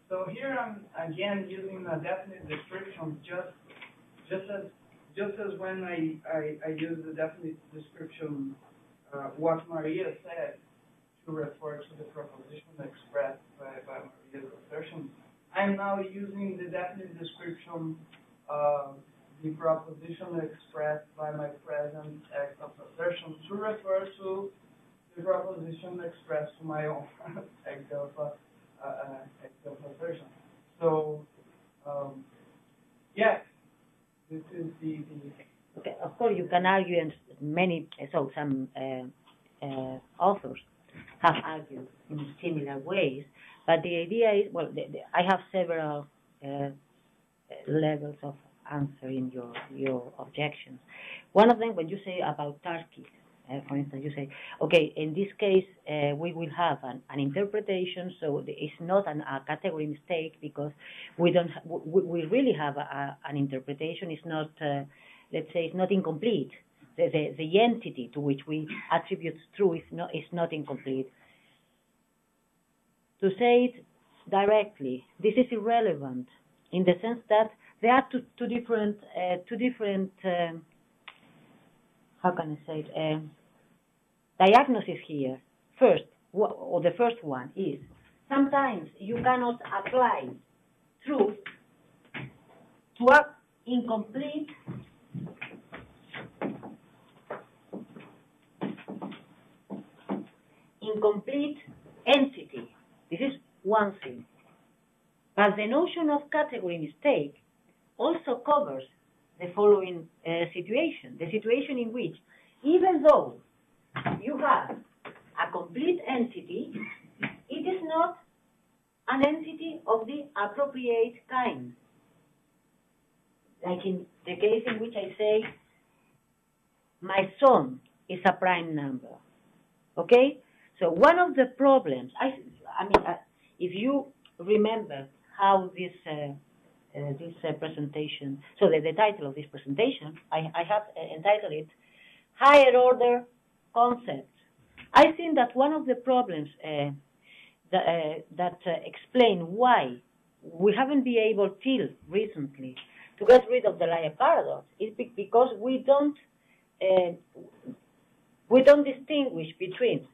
So here I'm again using a definite description, just as when I use the definite description, what Maria said to refer to the proposition expressed by Maria's assertion. I'm now using the definite description, the proposition expressed by my present act of assertion to refer to the proposition expressed to my own act of assertion. So, yes, this is the. Okay, of course, you can argue, and some authors have argued in similar ways, but the idea is, well, I have several levels of answering your objections. One of them, when you say about Tarki, for instance, you say, okay, in this case, we will have an interpretation, so it's not a category mistake because we really have an interpretation. It's not, let's say, it's not incomplete. The entity to which we attribute true is not incomplete. To say it directly, this is irrelevant in the sense that there are two different how can I say it, diagnosis here. First, or the first one is, sometimes you cannot apply truth to an incomplete entity. This is one thing. But the notion of category mistake also covers the following situation, the situation in which, even though you have a complete entity, it is not an entity of the appropriate kind. Like in the case in which I say, my son is a prime number. Okay? So one of the problems, if you remember how this presentation, so the title of this presentation, I have entitled it Higher Order Concepts. I think that one of the problems that explain why we haven't been able till recently to get rid of the liar paradox is because we don't distinguish between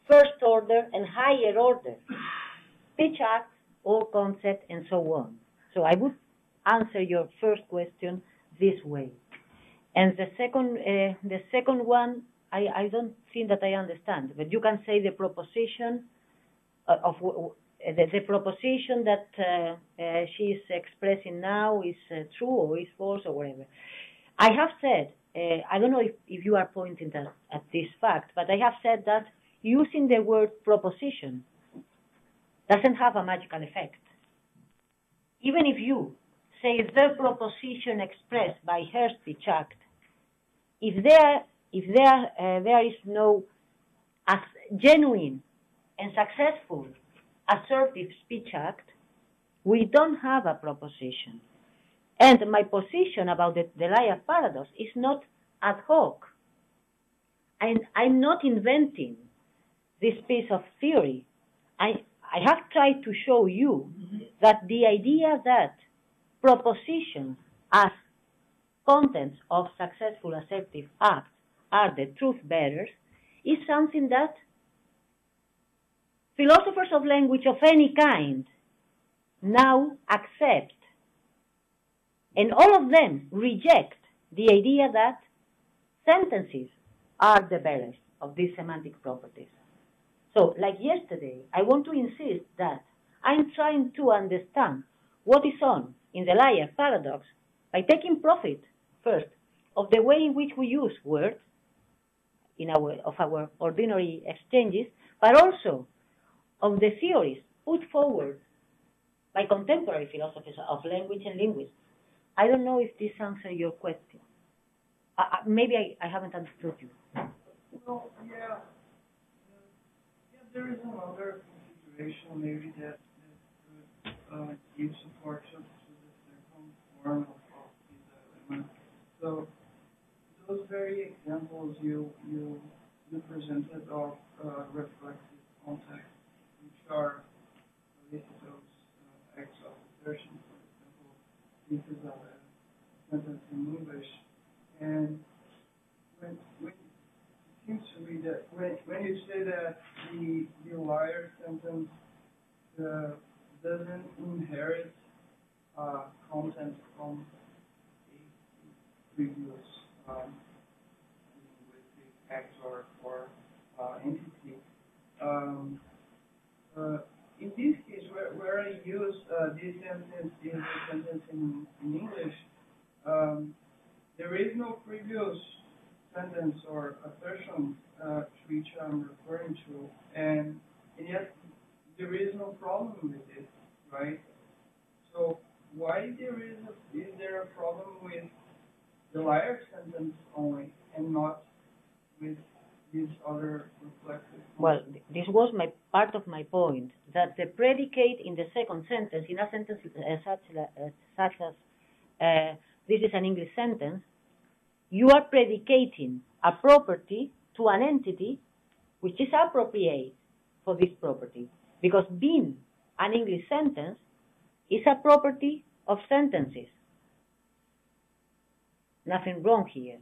first order and higher order speech acts or concept and so on. So I would answer your first question this way. And the second one, I don't think that I understand, but you can say the proposition the proposition that she is expressing now is true or is false or whatever. I have said, I don't know if you are pointing at this fact, but I have said that using the word proposition doesn't have a magical effect. Even if you say the proposition expressed by her speech act, if there is no genuine and successful assertive speech act, We don't have a proposition. And my position about the liar paradox is not ad hoc. I'm not inventing this piece of theory. I have tried to show you that the idea that propositions as contents of successful assertive acts are the truth bearers is something that philosophers of language of any kind now accept. And all of them reject the idea that sentences are the bearers of these semantic properties. So, like yesterday, I want to insist that I'm trying to understand what is on in the liar paradox by taking profit, first, of the way in which we use words in our ordinary exchanges, but also of the theories put forward by contemporary philosophers of language and linguists. I don't know if this answers your question. Maybe I haven't understood you. Well, yeah. There is another consideration maybe that could give support to the second form of the dilemma. So those very examples you presented of reflexive context, which are related to those acts of assertion, for example, pieces of a sentence in English, and when it seems to me that when you say that the liar sentence doesn't inherit content from a previous linguistic act or entity. In this case, where I use this sentence in the sentence in English, there is no previous sentence or assertion to which I'm referring to, and yet there is no problem with it, right? So why is there a problem with the liar sentence only and not with these other reflexive? Well, this was part of my point, that the predicate in the second sentence, in a sentence such as this is an English sentence, you are predicating a property to an entity which is appropriate for this property. Because being an English sentence is a property of sentences. Nothing wrong here.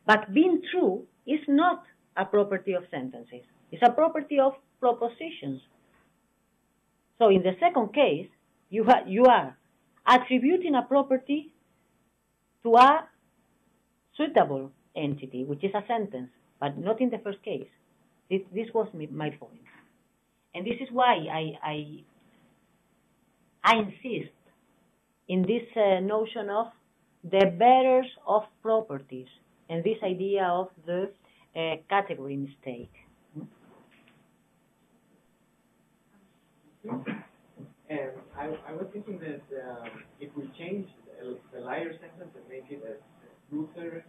But being true is not a property of sentences. It's a property of propositions. So in the second case, you are attributing a property to a suitable entity, which is a sentence, but not in the first case. This was my point. And this is why I insist in this notion of the bearers of properties and this idea of the category mistake. And I was thinking that if we change the liar sentence and make it a truther,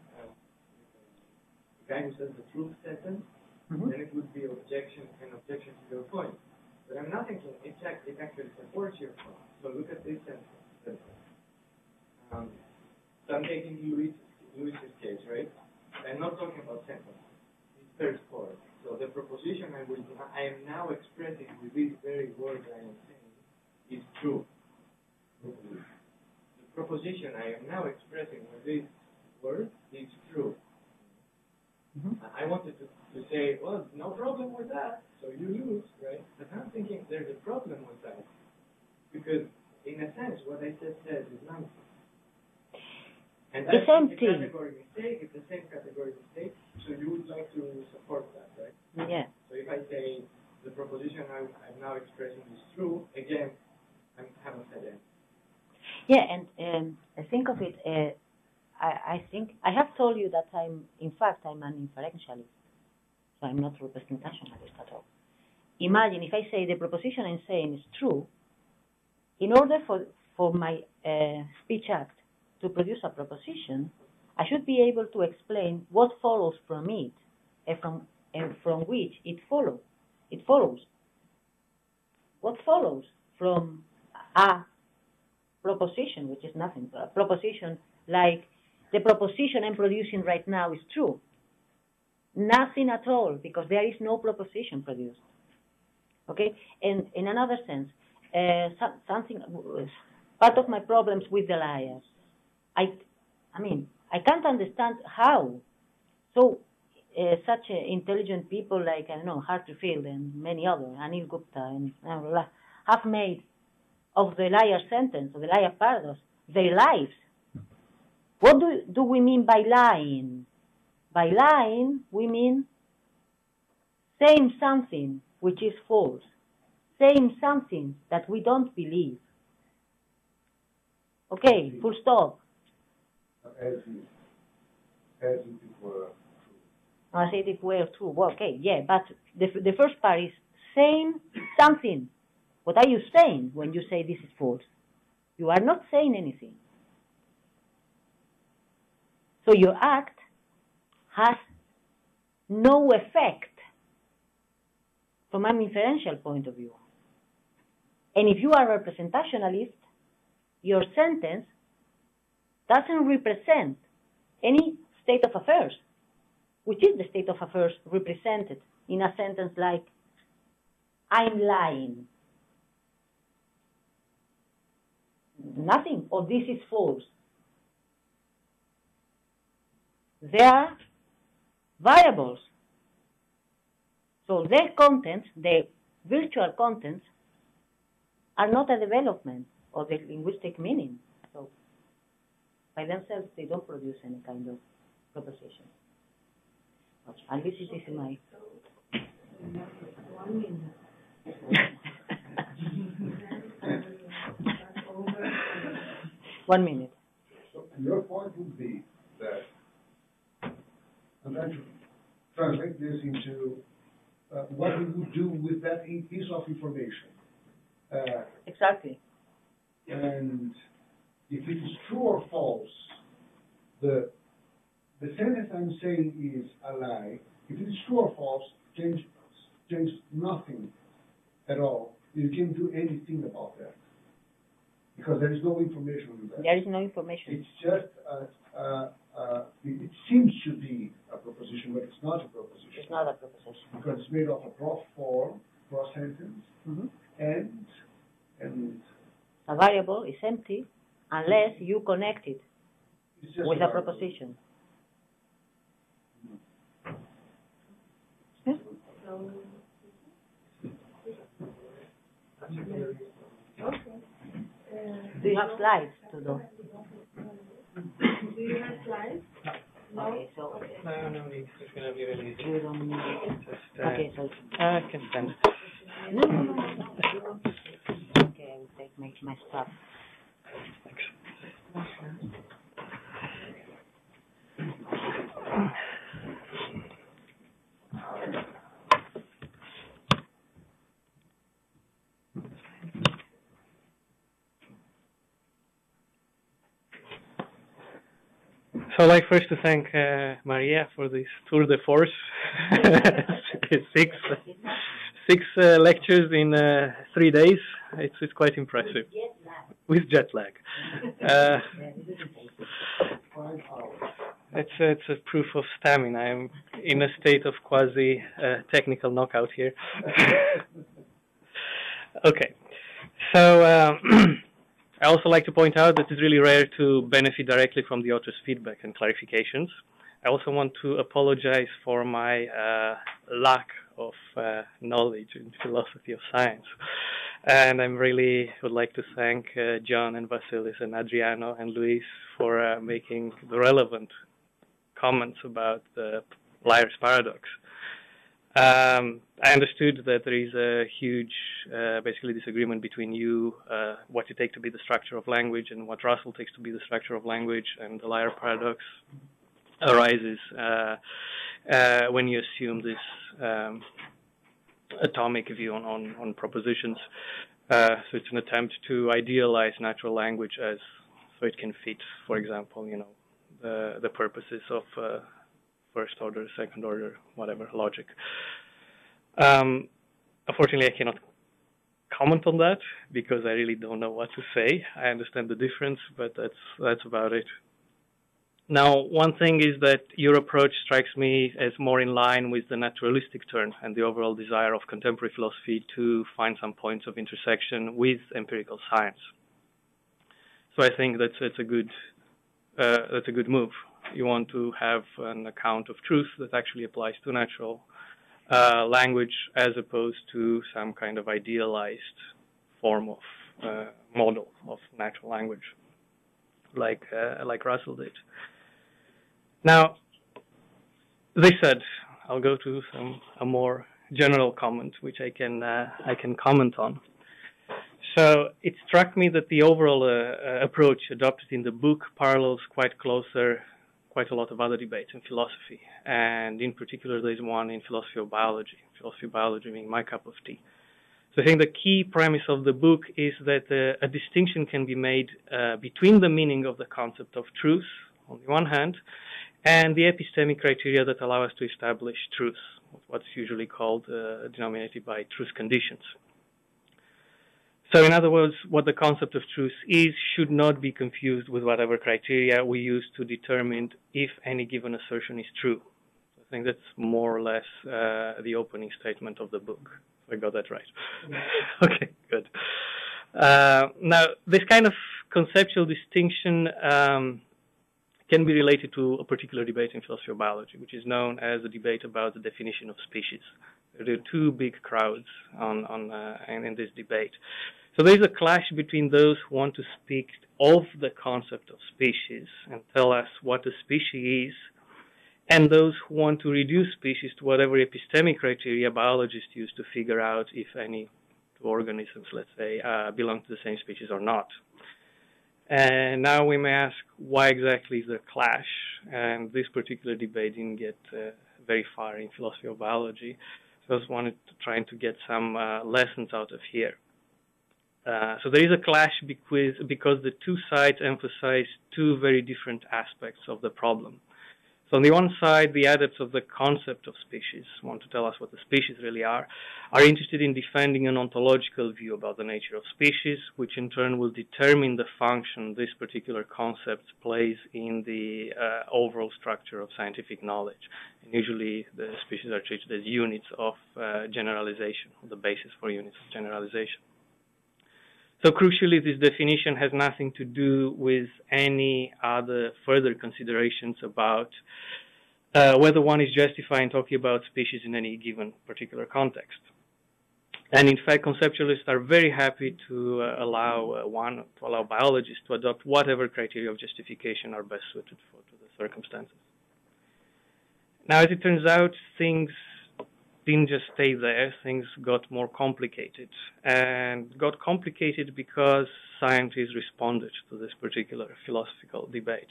the guy who says the truth sentence, then it would be an objection to your point. But I'm not thinking it actually supports your point. So look at this sentence. So I'm taking Luis's case, right? I'm not talking about sentence. It's third form. So the proposition I am now expressing with these very words I am saying is true. The proposition I am now expressing with these words is true. I wanted to say, well, no problem with that, so you lose, right? But I'm thinking there's a problem with that. Because, in a sense, what I just said is nonsense. And that's a category mistake, it's the same category mistake, so you would like to support that, right? Yeah. So if I say the proposition I'm now expressing is true, again, I haven't said anything. Yeah, and I think of it, I think, I have told you that I'm an inferentialist, so I'm not representationalist at all. Imagine if I say the proposition I'm saying is true, in order for my speech act to produce a proposition, I should be able to explain what follows from it and from which it follows. It follows. What follows from a proposition, which is nothing. A proposition like the proposition I'm producing right now is true. Nothing at all, because there is no proposition produced. Okay? And in another sense, something, part of my problems with the liars, I mean, I can't understand how such intelligent people like, I don't know, Hartfield and many others, Anil Gupta, and have made of the liar sentence, of the liar paradox, their lives. What do we mean by lying? By lying, we mean saying something which is false, saying something that we don't believe. Okay, full stop. As if it were true. As if it were true. Well, okay, yeah, but the first part is saying something. What are you saying when you say this is false? You are not saying anything. So your act has no effect from an inferential point of view. And if you are a representationalist, your sentence doesn't represent any state of affairs, which is the state of affairs represented in a sentence like, I'm lying. Nothing, or this is false. They are variables. So their contents, the virtual contents, are not a development of the linguistic meaning. So by themselves, they don't produce any kind of proposition. At least it is my... 1 minute. One minute. So your point would be that I'm trying to translate this into what we would do with that piece of information. Exactly. And if it is true or false, the sentence I'm saying is a lie. If it is true or false, change nothing at all. You can't do anything about that because there is no information on that. There is no information. It's just it seems to be a proposition, but it's not a proposition. It's not a proposition. Because it's made of a prof form, prof sentence, and a variable is empty unless you connect it with a proposition. Yeah? Do you have slides to do? Do you have slides? No? Okay, so No need. It's going to be really easy. you don't need it. Just, Okay, so I can stand. no. Okay, I will take my stuff. So I'd like first to thank Maria for this tour de force. six lectures in 3 days. It's quite impressive. With jet lag. It's a proof of stamina. I'm in a state of quasi technical knockout here. Okay. So I also like to point out that it's really rare to benefit directly from the author's feedback and clarifications. I also want to apologize for my lack of knowledge in philosophy of science. And I really would like to thank John and Vasilis and Adriano and Luis for making the relevant comments about the liar's paradox. I understood that there is a huge, basically, disagreement between you, what you take to be the structure of language and what Russell takes to be the structure of language, and the liar paradox arises when you assume this atomic view on propositions. So it's an attempt to idealize natural language as so it can fit, for example, the purposes of first order, second order, whatever logic. Unfortunately, I cannot comment on that because I really don't know what to say. I understand the difference, but that's about it. Now, one thing is that your approach strikes me as more in line with the naturalistic turn and the overall desire of contemporary philosophy to find some points of intersection with empirical science. So I think that's a good move. You want to have an account of truth that actually applies to natural language as opposed to some kind of idealized form of model of natural language, like Russell did. Now, this said, I'll go to a more general comment, which I can comment on. So it struck me that the overall approach adopted in the book parallels quite a lot of other debates in philosophy, and in particular, there's one in philosophy of biology. Philosophy of biology being my cup of tea. So I think the key premise of the book is that a distinction can be made between the meaning of the concept of truth, on the one hand, and the epistemic criteria that allow us to establish truth, what's usually called, denominated by truth conditions. So in other words, what the concept of truth is should not be confused with whatever criteria we use to determine if any given assertion is true. I think that's more or less the opening statement of the book. I got that right. Okay, good. Now, this kind of conceptual distinction can be related to a particular debate in philosophy of biology, which is known as the debate about the definition of species. There are two big crowds in this debate. So there's a clash between those who want to speak of the concept of species and tell us what a species is, and those who want to reduce species to whatever epistemic criteria biologists use to figure out if any two organisms, let's say, belong to the same species or not. And now we may ask, why exactly is there a clash? And this particular debate didn't get very far in philosophy of biology. So I just wanted to try to get some lessons out of here. So there is a clash because the two sides emphasize two very different aspects of the problem. So on the one side, the adepts of the concept of species want to tell us what the species really are interested in defending an ontological view about the nature of species, which in turn will determine the function this particular concept plays in the overall structure of scientific knowledge. And usually the species are treated as units of generalization, the basis for units of generalization. So crucially, this definition has nothing to do with any other further considerations about whether one is justified in talking about species in any given particular context. And in fact, conceptualists are very happy to allow biologists to adopt whatever criteria of justification are best suited to the circumstances. Now, as it turns out, things didn't just stay there, things got more complicated. And got complicated because scientists responded to this particular philosophical debate.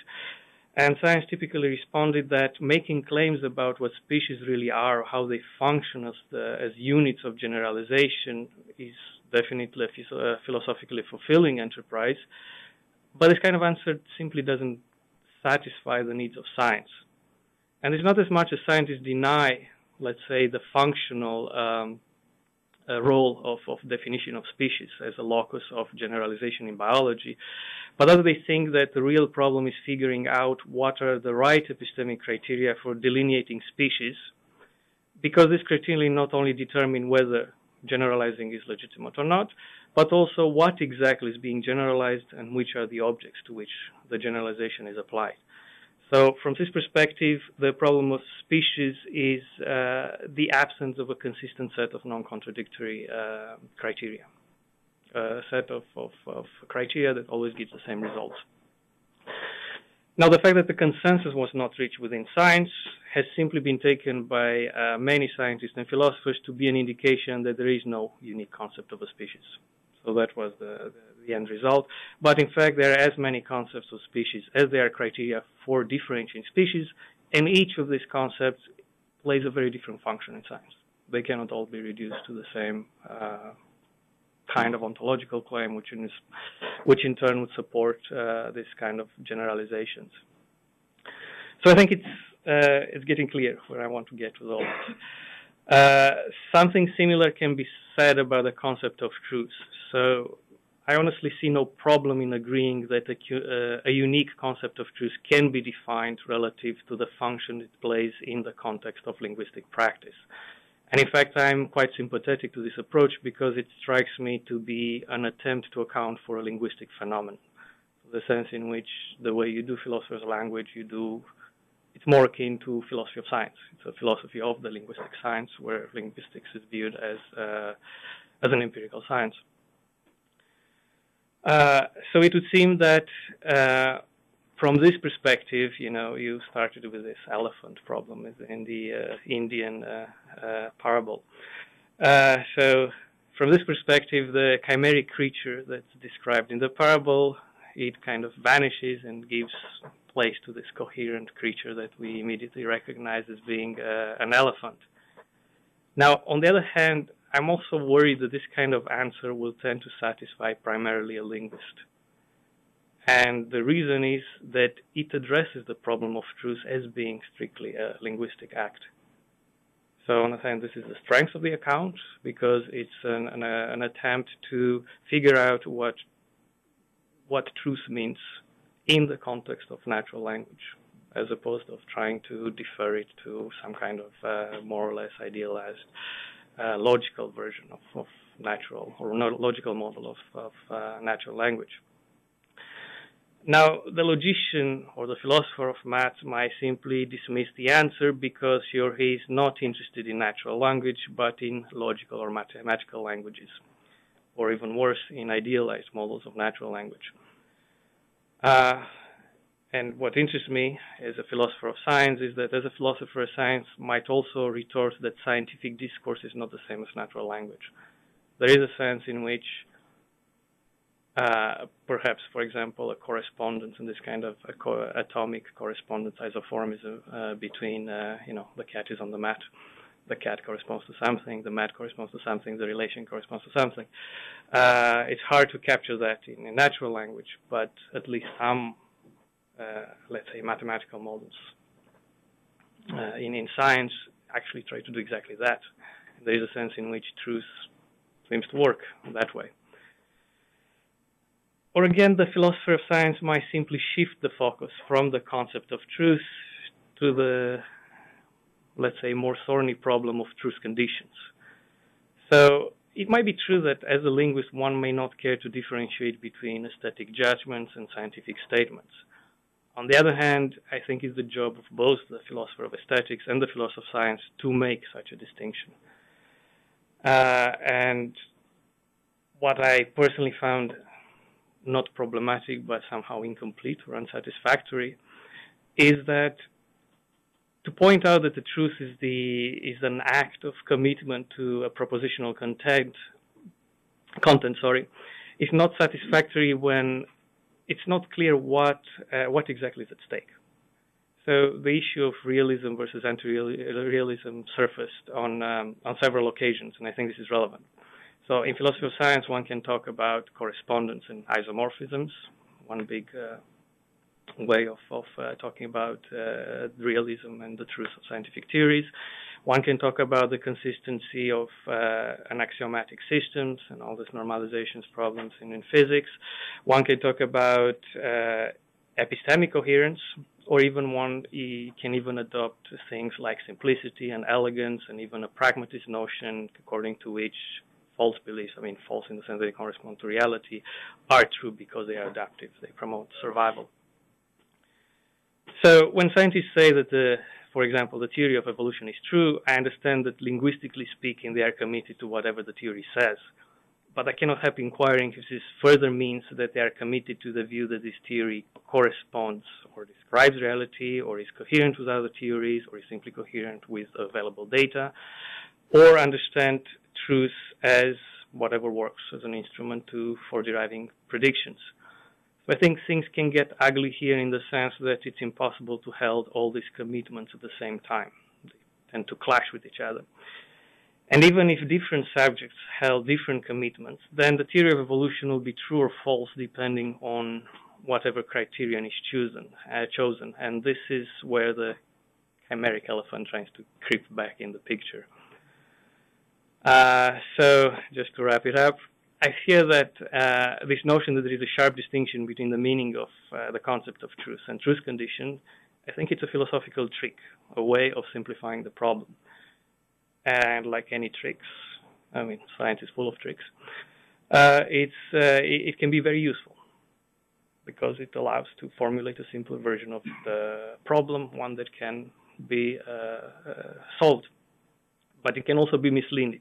And science typically responded that making claims about what species really are, or how they function as units of generalization, is definitely a philosophically fulfilling enterprise. But this kind of answer simply doesn't satisfy the needs of science. And it's not as much as scientists deny, let's say, the functional role of definition of species as a locus of generalization in biology, but rather they think that the real problem is figuring out what are the right epistemic criteria for delineating species, because this criteria not only determine whether generalizing is legitimate or not, but also what exactly is being generalized and which are the objects to which the generalization is applied. So from this perspective, the problem of species is the absence of a consistent set of non-contradictory criteria, a set of criteria that always gives the same results. Now, the fact that the consensus was not reached within science has simply been taken by many scientists and philosophers to be an indication that there is no unique concept of a species. So that was the end result. But in fact, there are as many concepts of species as there are criteria for differentiating species, and each of these concepts plays a very different function in science. They cannot all be reduced to the same kind of ontological claim, which in turn would support this kind of generalizations. So I think it's getting clear where I want to get with all this. Something similar can be said about the concept of truth. So I honestly see no problem in agreeing that a unique concept of truth can be defined relative to the function it plays in the context of linguistic practice. And in fact, I'm quite sympathetic to this approach because it strikes me to be an attempt to account for a linguistic phenomenon. The sense in which the way you do philosopher's language, it's more akin to philosophy of science. It's a philosophy of the linguistic science where linguistics is viewed as an empirical science. So it would seem that from this perspective, you started with this elephant problem in the Indian parable. So from this perspective, the chimeric creature that's described in the parable, it kind of vanishes and gives place to this coherent creature that we immediately recognize as being an elephant. Now, on the other hand, I'm also worried that this kind of answer will tend to satisfy primarily a linguist. And the reason is that it addresses the problem of truth as being strictly a linguistic act. So on the hand, this is the strength of the account because it's an attempt to figure out what truth means in the context of natural language, as opposed to trying to defer it to some kind of more or less idealized logical version of natural or logical model of natural language. Now, the logician or the philosopher of maths might simply dismiss the answer because he is not interested in natural language, but in logical or mathematical languages, or even worse, in idealized models of natural language. And what interests me as a philosopher of science is that as a philosopher of science might also retort that scientific discourse is not the same as natural language. There is a sense in which perhaps, for example, a correspondence in this kind of atomic correspondence isomorphism between, the cat is on the mat. The cat corresponds to something, the mat corresponds to something, the relation corresponds to something. It's hard to capture that in a natural language, but at least some, let's say, mathematical models in science actually try to do exactly that. There is a sense in which truth seems to work that way. Or again, the philosopher of science might simply shift the focus from the concept of truth to the, let's say, more thorny problem of truth conditions. So it might be true that as a linguist, one may not care to differentiate between aesthetic judgments and scientific statements. On the other hand, I think it's the job of both the philosopher of aesthetics and the philosopher of science to make such a distinction. And what I personally found not problematic, but somehow incomplete or unsatisfactory, is that to point out that the truth is an act of commitment to a propositional content, is not satisfactory when it's not clear what exactly is at stake. So the issue of realism versus anti-realism surfaced on several occasions, and I think this is relevant. So in philosophy of science, one can talk about correspondence and isomorphisms, one big way of talking about realism and the truth of scientific theories. One can talk about the consistency of an axiomatic systems and all these normalizations problems in physics. One can talk about epistemic coherence, or even one can even adopt things like simplicity and elegance and even a pragmatist notion according to which false beliefs, false in the sense that they correspond to reality, are true because they are adaptive. They promote survival. So when scientists say that, for example, the theory of evolution is true, I understand that linguistically speaking, they are committed to whatever the theory says. But I cannot help inquiring if this further means that they are committed to the view that this theory corresponds or describes reality, or is coherent with other theories, or is simply coherent with available data, or understand truth as whatever works as an instrument for deriving predictions. So I think things can get ugly here in the sense that it's impossible to hold all these commitments at the same time. They tend to clash with each other. And even if different subjects held different commitments, then the theory of evolution will be true or false depending on whatever criterion is chosen. And this is where the chimeric elephant tries to creep back in the picture. So just to wrap it up, I fear that this notion that there is a sharp distinction between the meaning of the concept of truth and truth condition, I think it's a philosophical trick, a way of simplifying the problem. And like any tricks, I mean, science is full of tricks, it can be very useful because it allows to formulate a simpler version of the problem, one that can be solved. But it can also be misleading.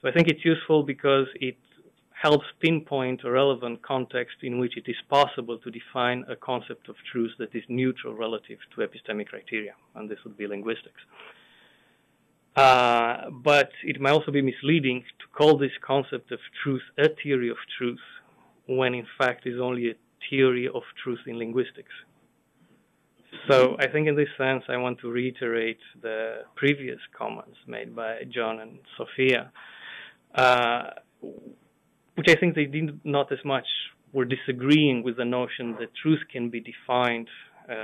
So I think it's useful because it helps pinpoint a relevant context in which it is possible to define a concept of truth that is neutral relative to epistemic criteria, and this would be linguistics. But it may also be misleading to call this concept of truth a theory of truth, when in fact is only a theory of truth in linguistics. So I think in this sense I want to reiterate the previous comments made by John and Sophia, which I think they did not as much were disagreeing with the notion that truth can be defined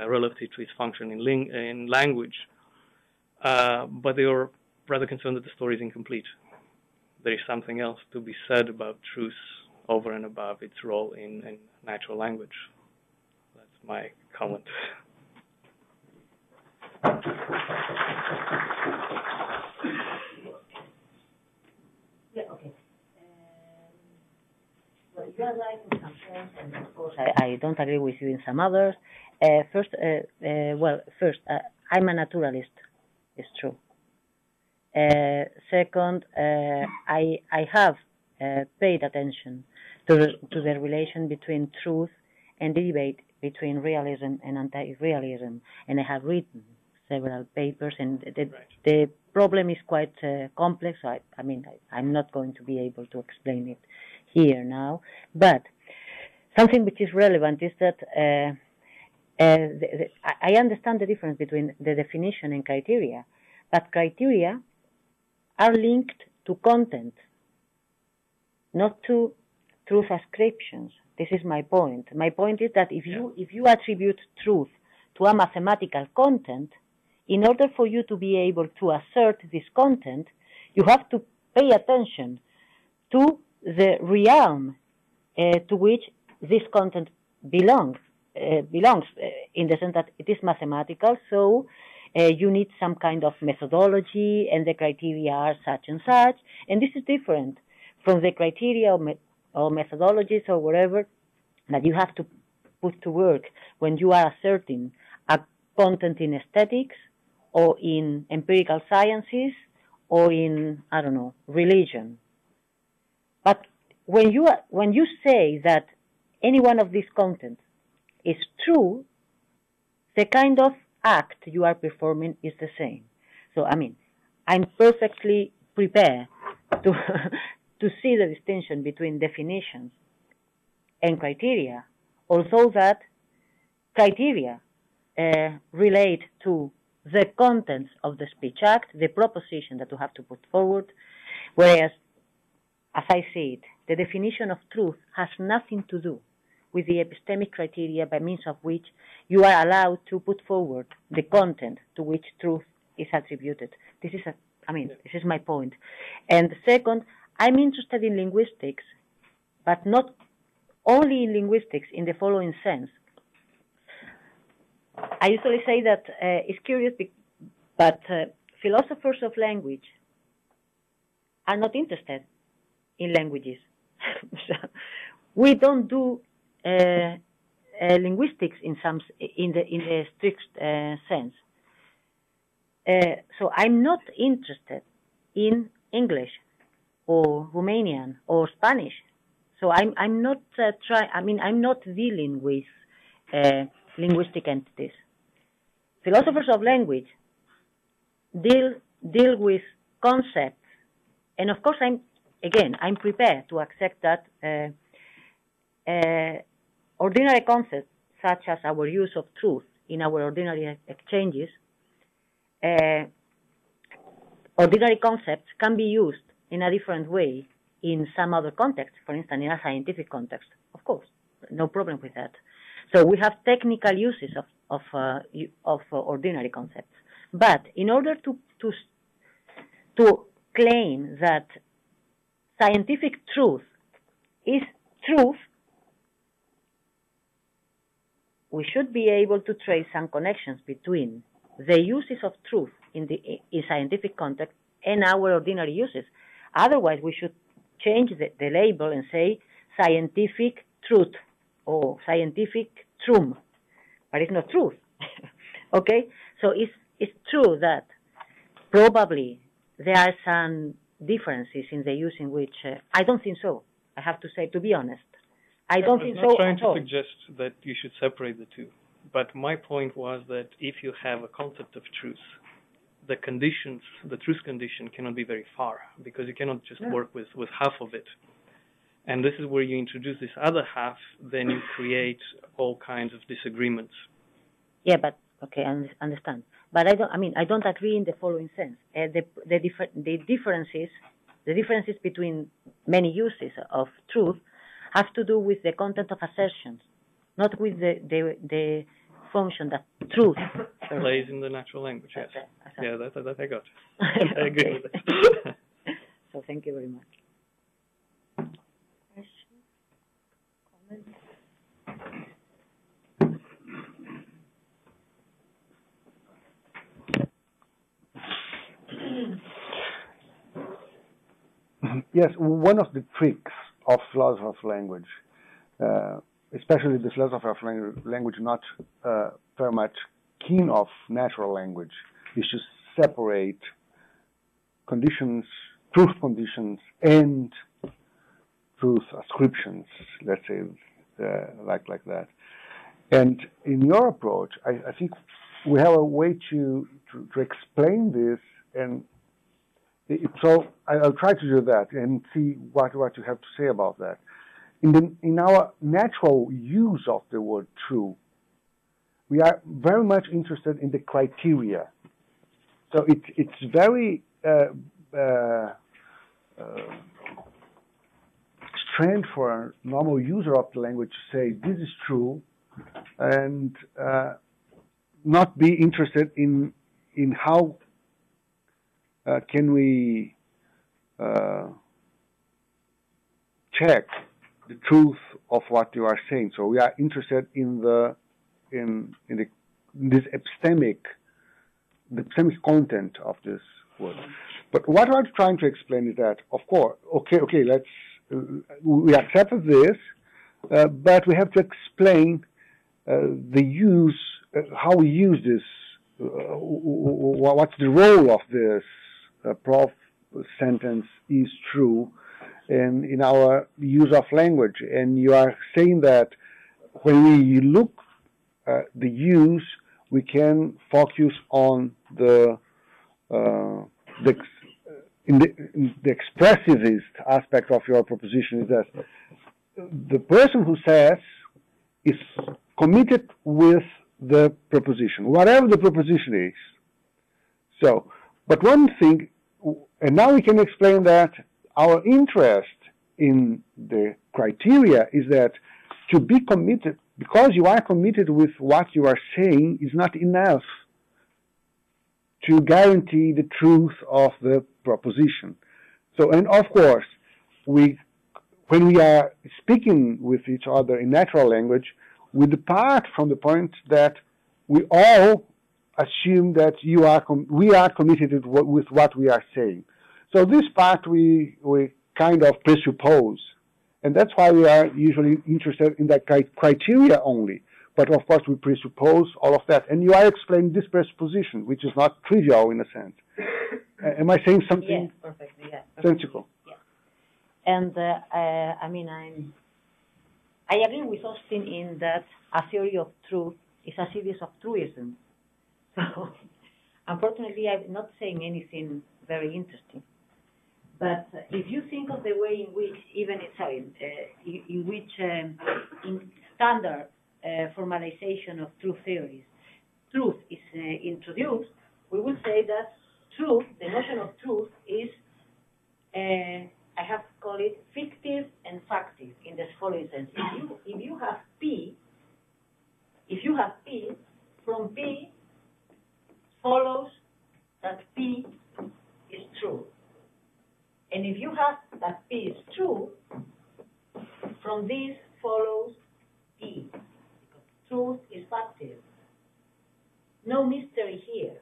relative to its function in language, but they were rather concerned that the story is incomplete. There is something else to be said about truth over and above its role in natural language. That's my comment. Yeah, okay. Well, you are right in some points, and of course I don't agree with you in some others. First, I'm a naturalist. It's true. Second, I have paid attention to the relation between truth and the debate between realism and anti-realism, and I have written several papers, and the problem is quite complex. I'm not going to be able to explain it here now, but something which is relevant is that I understand the difference between the definition and criteria, but criteria are linked to content, not to truth ascriptions. This is my point. My point is that if you attribute truth to a mathematical content, in order for you to be able to assert this content, you have to pay attention to the realm to which this content belongs in the sense that it is mathematical, so you need some kind of methodology, and the criteria are such and such, and this is different from the criteria or methodologies or whatever that you have to put to work when you are asserting a content in aesthetics or in empirical sciences or in, I don't know, religion. But when you say that any one of these contents is true, the kind of act you are performing is the same. So, I'm perfectly prepared to to see the distinction between definitions and criteria, although that criteria relate to the contents of the speech act, the proposition that you have to put forward, whereas, as I see it, the definition of truth has nothing to do with the epistemic criteria by means of which you are allowed to put forward the content to which truth is attributed. This is my point. And second, I'm interested in linguistics, but not only in linguistics in the following sense. I usually say that it's curious, but philosophers of language are not interested in languages. So we don't do linguistics in the strict sense. So I'm not interested in English or Romanian or Spanish. So I'm not I'm not dealing with linguistic entities. Philosophers of language deal with concepts, and of course I'm prepared to accept that ordinary concepts such as our use of truth in our ordinary exchanges, ordinary concepts can be used in a different way in some other context, for instance, in a scientific context. Of course, no problem with that. So we have technical uses of ordinary concepts. But in order to claim that scientific truth is truth, we should be able to trace some connections between the uses of truth in scientific context and our ordinary uses. Otherwise, we should change the label and say scientific truth or scientific truth, but it's not truth. Okay? So it's true that probably there are some differences in the use in which I don't think so. I have to say, to be honest, I don't think so. I'm not trying to suggest that you should separate the two, but my point was that if you have a concept of truth, the conditions, the truth condition cannot be very far, because you cannot just work with half of it. And this is where you introduce this other half, then you create all kinds of disagreements. Yeah, but okay, I understand. But I don't agree in the following sense. The differences between many uses of truth have to do with the content of assertions, not with the function that truth plays in the natural language. Yes. Yeah, that I got. I agree with that. So thank you very much. Questions? Comments? Yes, one of the tricks of philosophy of language, especially the philosophy of language not very much keen of natural language, is to separate conditions, truth conditions, and truth ascriptions, let's say, like that. And in your approach, I think we have a way to explain this, and so I'll try to do that and see what you have to say about that. In our natural use of the word true, we are very much interested in the criteria. So it's very strange for a normal user of the language to say this is true, and not be interested in how can we check the truth of what you are saying. So we are interested in this epistemic content of this word. But what I'm trying to explain is that, of course, okay, we accepted this, but we have to explain the use, how we use this, what's the role of this prof sentence is true in our use of language. And you are saying that when we look at the use, we can focus on the expressivist aspect of your proposition, is that the person who says is committed with the proposition, whatever the proposition is. So, but one thing, and now we can explain that our interest in the criteria is that to be committed, because you are committed with what you are saying, is not enough to guarantee the truth of the proposition. So, and of course, when we are speaking with each other in natural language, we depart from the point that we all assume that we are committed with what we are saying. So this part we kind of presuppose, and that's why we are usually interested in that criteria only. But of course we presuppose all of that, and you are explaining this presupposition, which is not trivial in a sense. Am I saying something? Yes, perfectly. Yeah, sensible? Yes. And I agree with Austin in that a theory of truth is a series of truisms. So, unfortunately, I'm not saying anything very interesting. But if you think of the way in which, in standard formalization of truth theories, truth is introduced, we will say that truth, the notion of truth, is I have called it fictive and factive in the following sense. If you have P, from P follows that P is true. And if you have that P is true, from this follows P. Because truth is factive. No mystery here.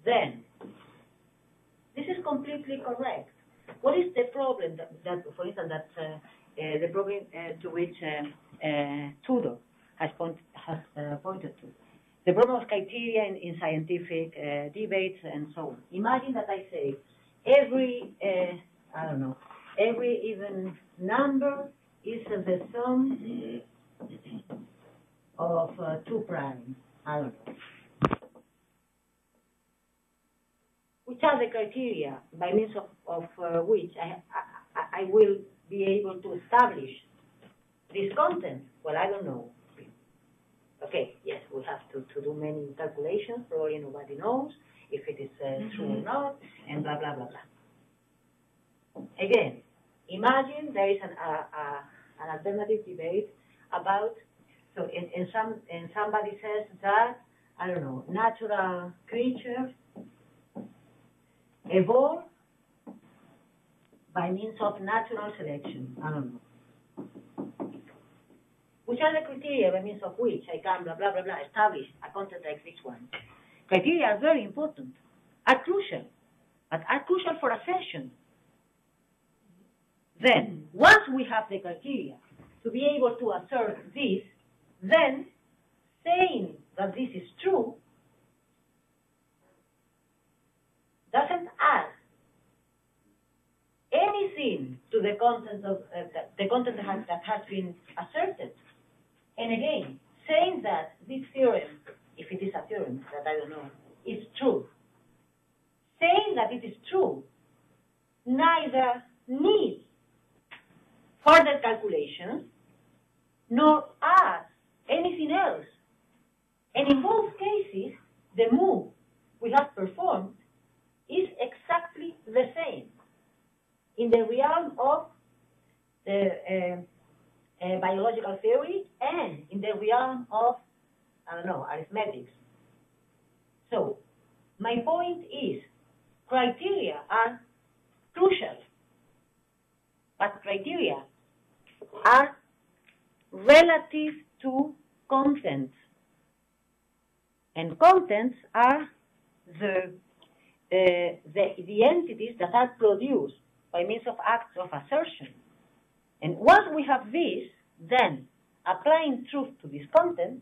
Then, this is completely correct. What is the problem that for instance, the problem to which Tudor has pointed to? The problem of criteria in scientific debates and so on. Imagine that I say every even number is the sum of 2 primes. I don't know. Which are the criteria by means of which I will be able to establish this content? Well, I don't know. Okay, yes, we have to do many calculations. Probably nobody knows if it is true or not, and blah, blah, blah, blah. Again, imagine there is an alternative debate about, so and somebody says that, I don't know, natural creatures evolve by means of natural selection. I don't know. Which are the criteria by means of which I can, blah, blah, blah, blah, establish a content like this one? Criteria are very important, are crucial, but are crucial for assertion. Then, once we have the criteria to be able to assert this, then saying that this is true doesn't add anything to the content of the content that has been asserted. And again, saying that this theorem, if it is a theorem that I don't know, is true, saying that it is true neither needs further calculations nor adds anything else. And in both cases, the move we have performed is exactly the same. In the realm of the biological theory and in the realm of, arithmetics. So, my point is, criteria are crucial, but criteria are relative to contents. And contents are the entities that are produced by means of acts of assertion. And once we have this, then applying truth to this content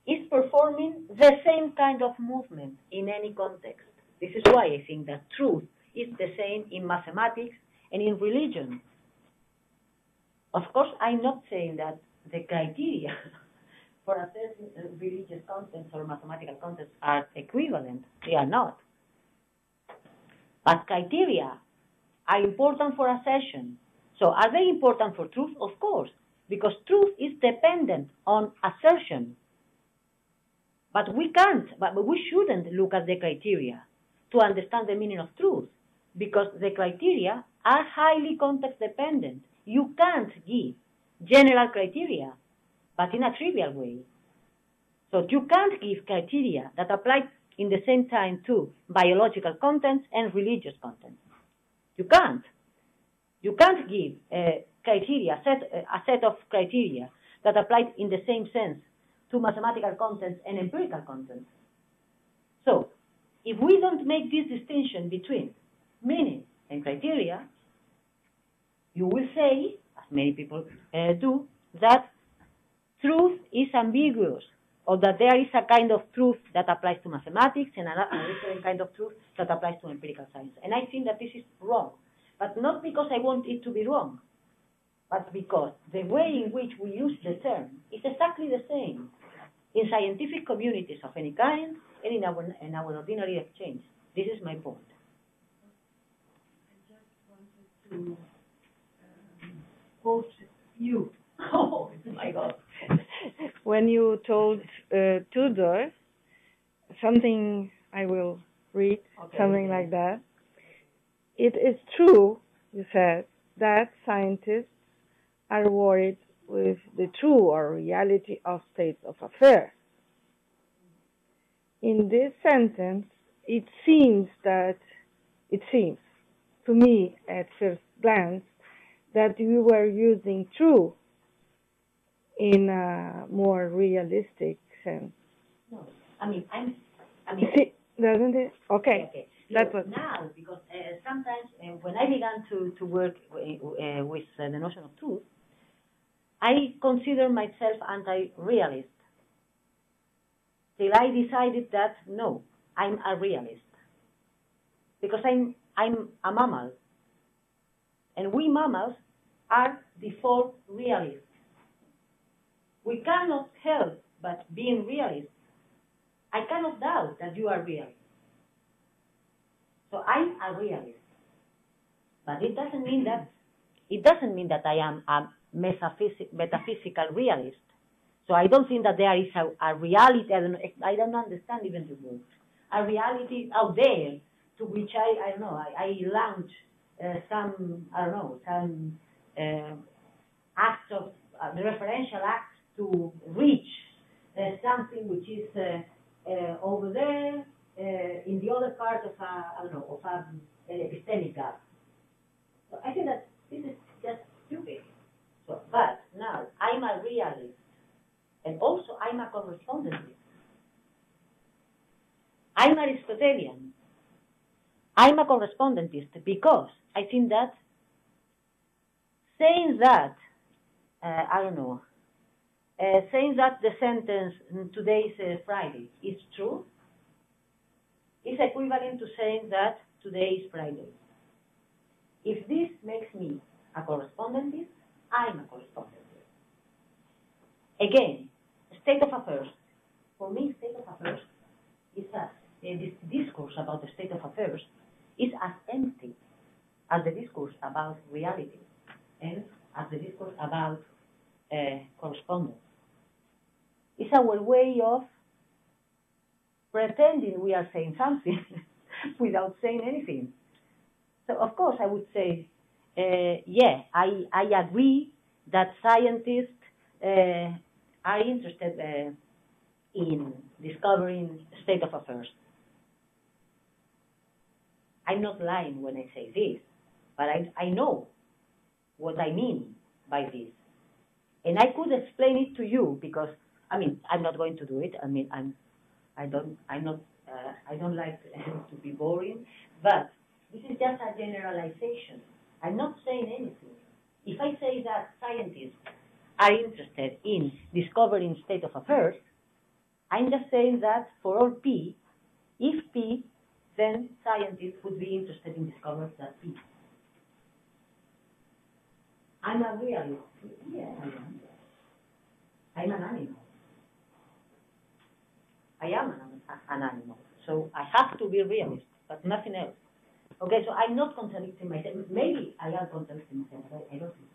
is performing the same kind of movement in any context. This is why I think that truth is the same in mathematics and in religion. Of course, I'm not saying that the criteria for assessing religious contents or mathematical contents are equivalent. They are not. But criteria are important for assertion. So are they important for truth? Of course, because truth is dependent on assertion. But we shouldn't look at the criteria to understand the meaning of truth, because the criteria are highly context dependent. You can't give general criteria, but in a trivial way. So you can't give criteria that apply in the same time to biological contents and religious contents. You can't. You can't give a set of criteria that apply in the same sense to mathematical contents and empirical contents. So, if we don't make this distinction between meaning and criteria, you will say, as many people do, that truth is ambiguous, or that there is a kind of truth that applies to mathematics and another kind of truth that applies to empirical science. And I think that this is wrong. But not because I want it to be wrong, but because the way in which we use the term is exactly the same in scientific communities of any kind and in our ordinary exchange. This is my point. I just wanted to quote you. Oh, my God. When you told Tudor something, I will read, something like that. It is true, you said, that scientists are worried with the true or reality of states of affairs. In this sentence, it seems, to me at first glance that you were using true in a more realistic sense. No, I mean, See, doesn't it? Okay. Okay. That's Look, what. now, because sometimes when I began to work with the notion of truth, I consider myself anti-realist. Till I decided that no, I'm a realist, because I'm a mammal, and we mammals are default realists. We cannot help but being realists. I cannot doubt that you are realist. So I'm a realist, but it doesn't mean that I am a metaphysical realist. So I don't think that there is a reality. I don't understand even the word. A reality out there to which I don't know. I launch some act of referential act to reach something which is over there. In the other part of an epistemic gap. So I think that this is just stupid. So, but now I'm a realist, and also I'm a correspondentist. I'm Aristotelian. I'm a correspondentist because I think that saying that saying that the sentence today's Friday is true is equivalent to saying that today is Friday. If this makes me a correspondentist, I'm a correspondentist. Again, state of affairs. For me, state of affairs is this discourse about the state of affairs is as empty as the discourse about reality and as the discourse about correspondence. It's our way of pretending we are saying something without saying anything. So, of course, I would say, I agree that scientists are interested in discovering state of affairs. I'm not lying when I say this, but I know what I mean by this. And I could explain it to you because, I'm not going to do it. I don't like to be boring, but this is just a generalization. I'm not saying anything. If I say that scientists are interested in discovering state of affairs, I'm just saying that for all P, if P, then scientists would be interested in discovering that P. I'm a realist. Yeah, I am. I'm an animal. I am an animal, so I have to be realist, but nothing else. Okay, so I'm not contradicting myself. Maybe I am contradicting myself, but I don't think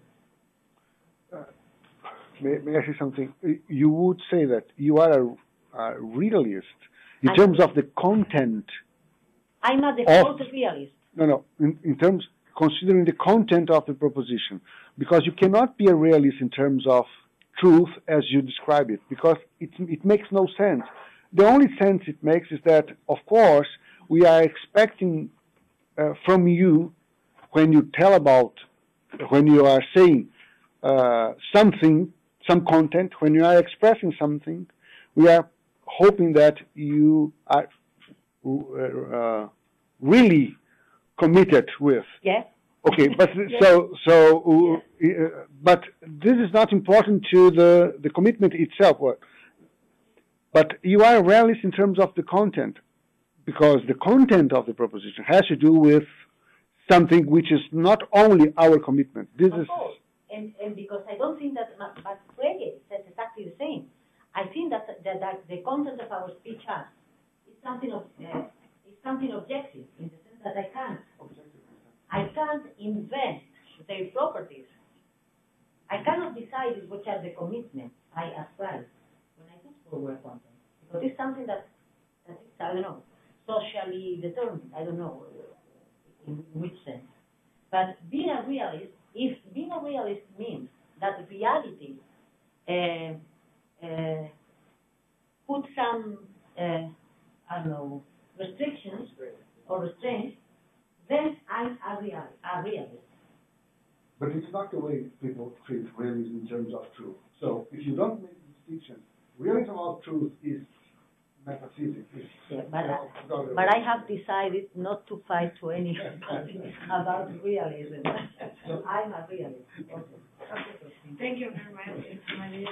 so. May I say something? You would say that you are a realist in terms of the content. I'm a default realist. No. In terms, considering the content of the proposition, because you cannot be a realist in terms of truth as you describe it, because it makes no sense. The only sense it makes is that, of course, we are expecting from you, when you are saying something, some content, when you are expressing something, we are hoping that you are really committed with. Yes. Okay, but but this is not important to the commitment itself. But you are a realist in terms of the content, because the content of the proposition has to do with something which is not only our commitment. This of is course. And because I don't think that, but Frege says exactly the same. I think that the content of our speech is something objective in the sense that I can't invent their properties. I cannot decide which are the commitments I ascribe when I put forward content, because it's something that is, I don't know, socially determined. I don't know in which sense. But being a realist, if being a realist means that reality put some, restrictions or restraints, then I'm a realist. But it's not the way people treat realism in terms of truth. So if you don't make the distinction, realism of truth is metaphysics. Yeah, but I have decided not to fight to anybody about realism. So I'm a realist. Okay. Thank you very much, Maria.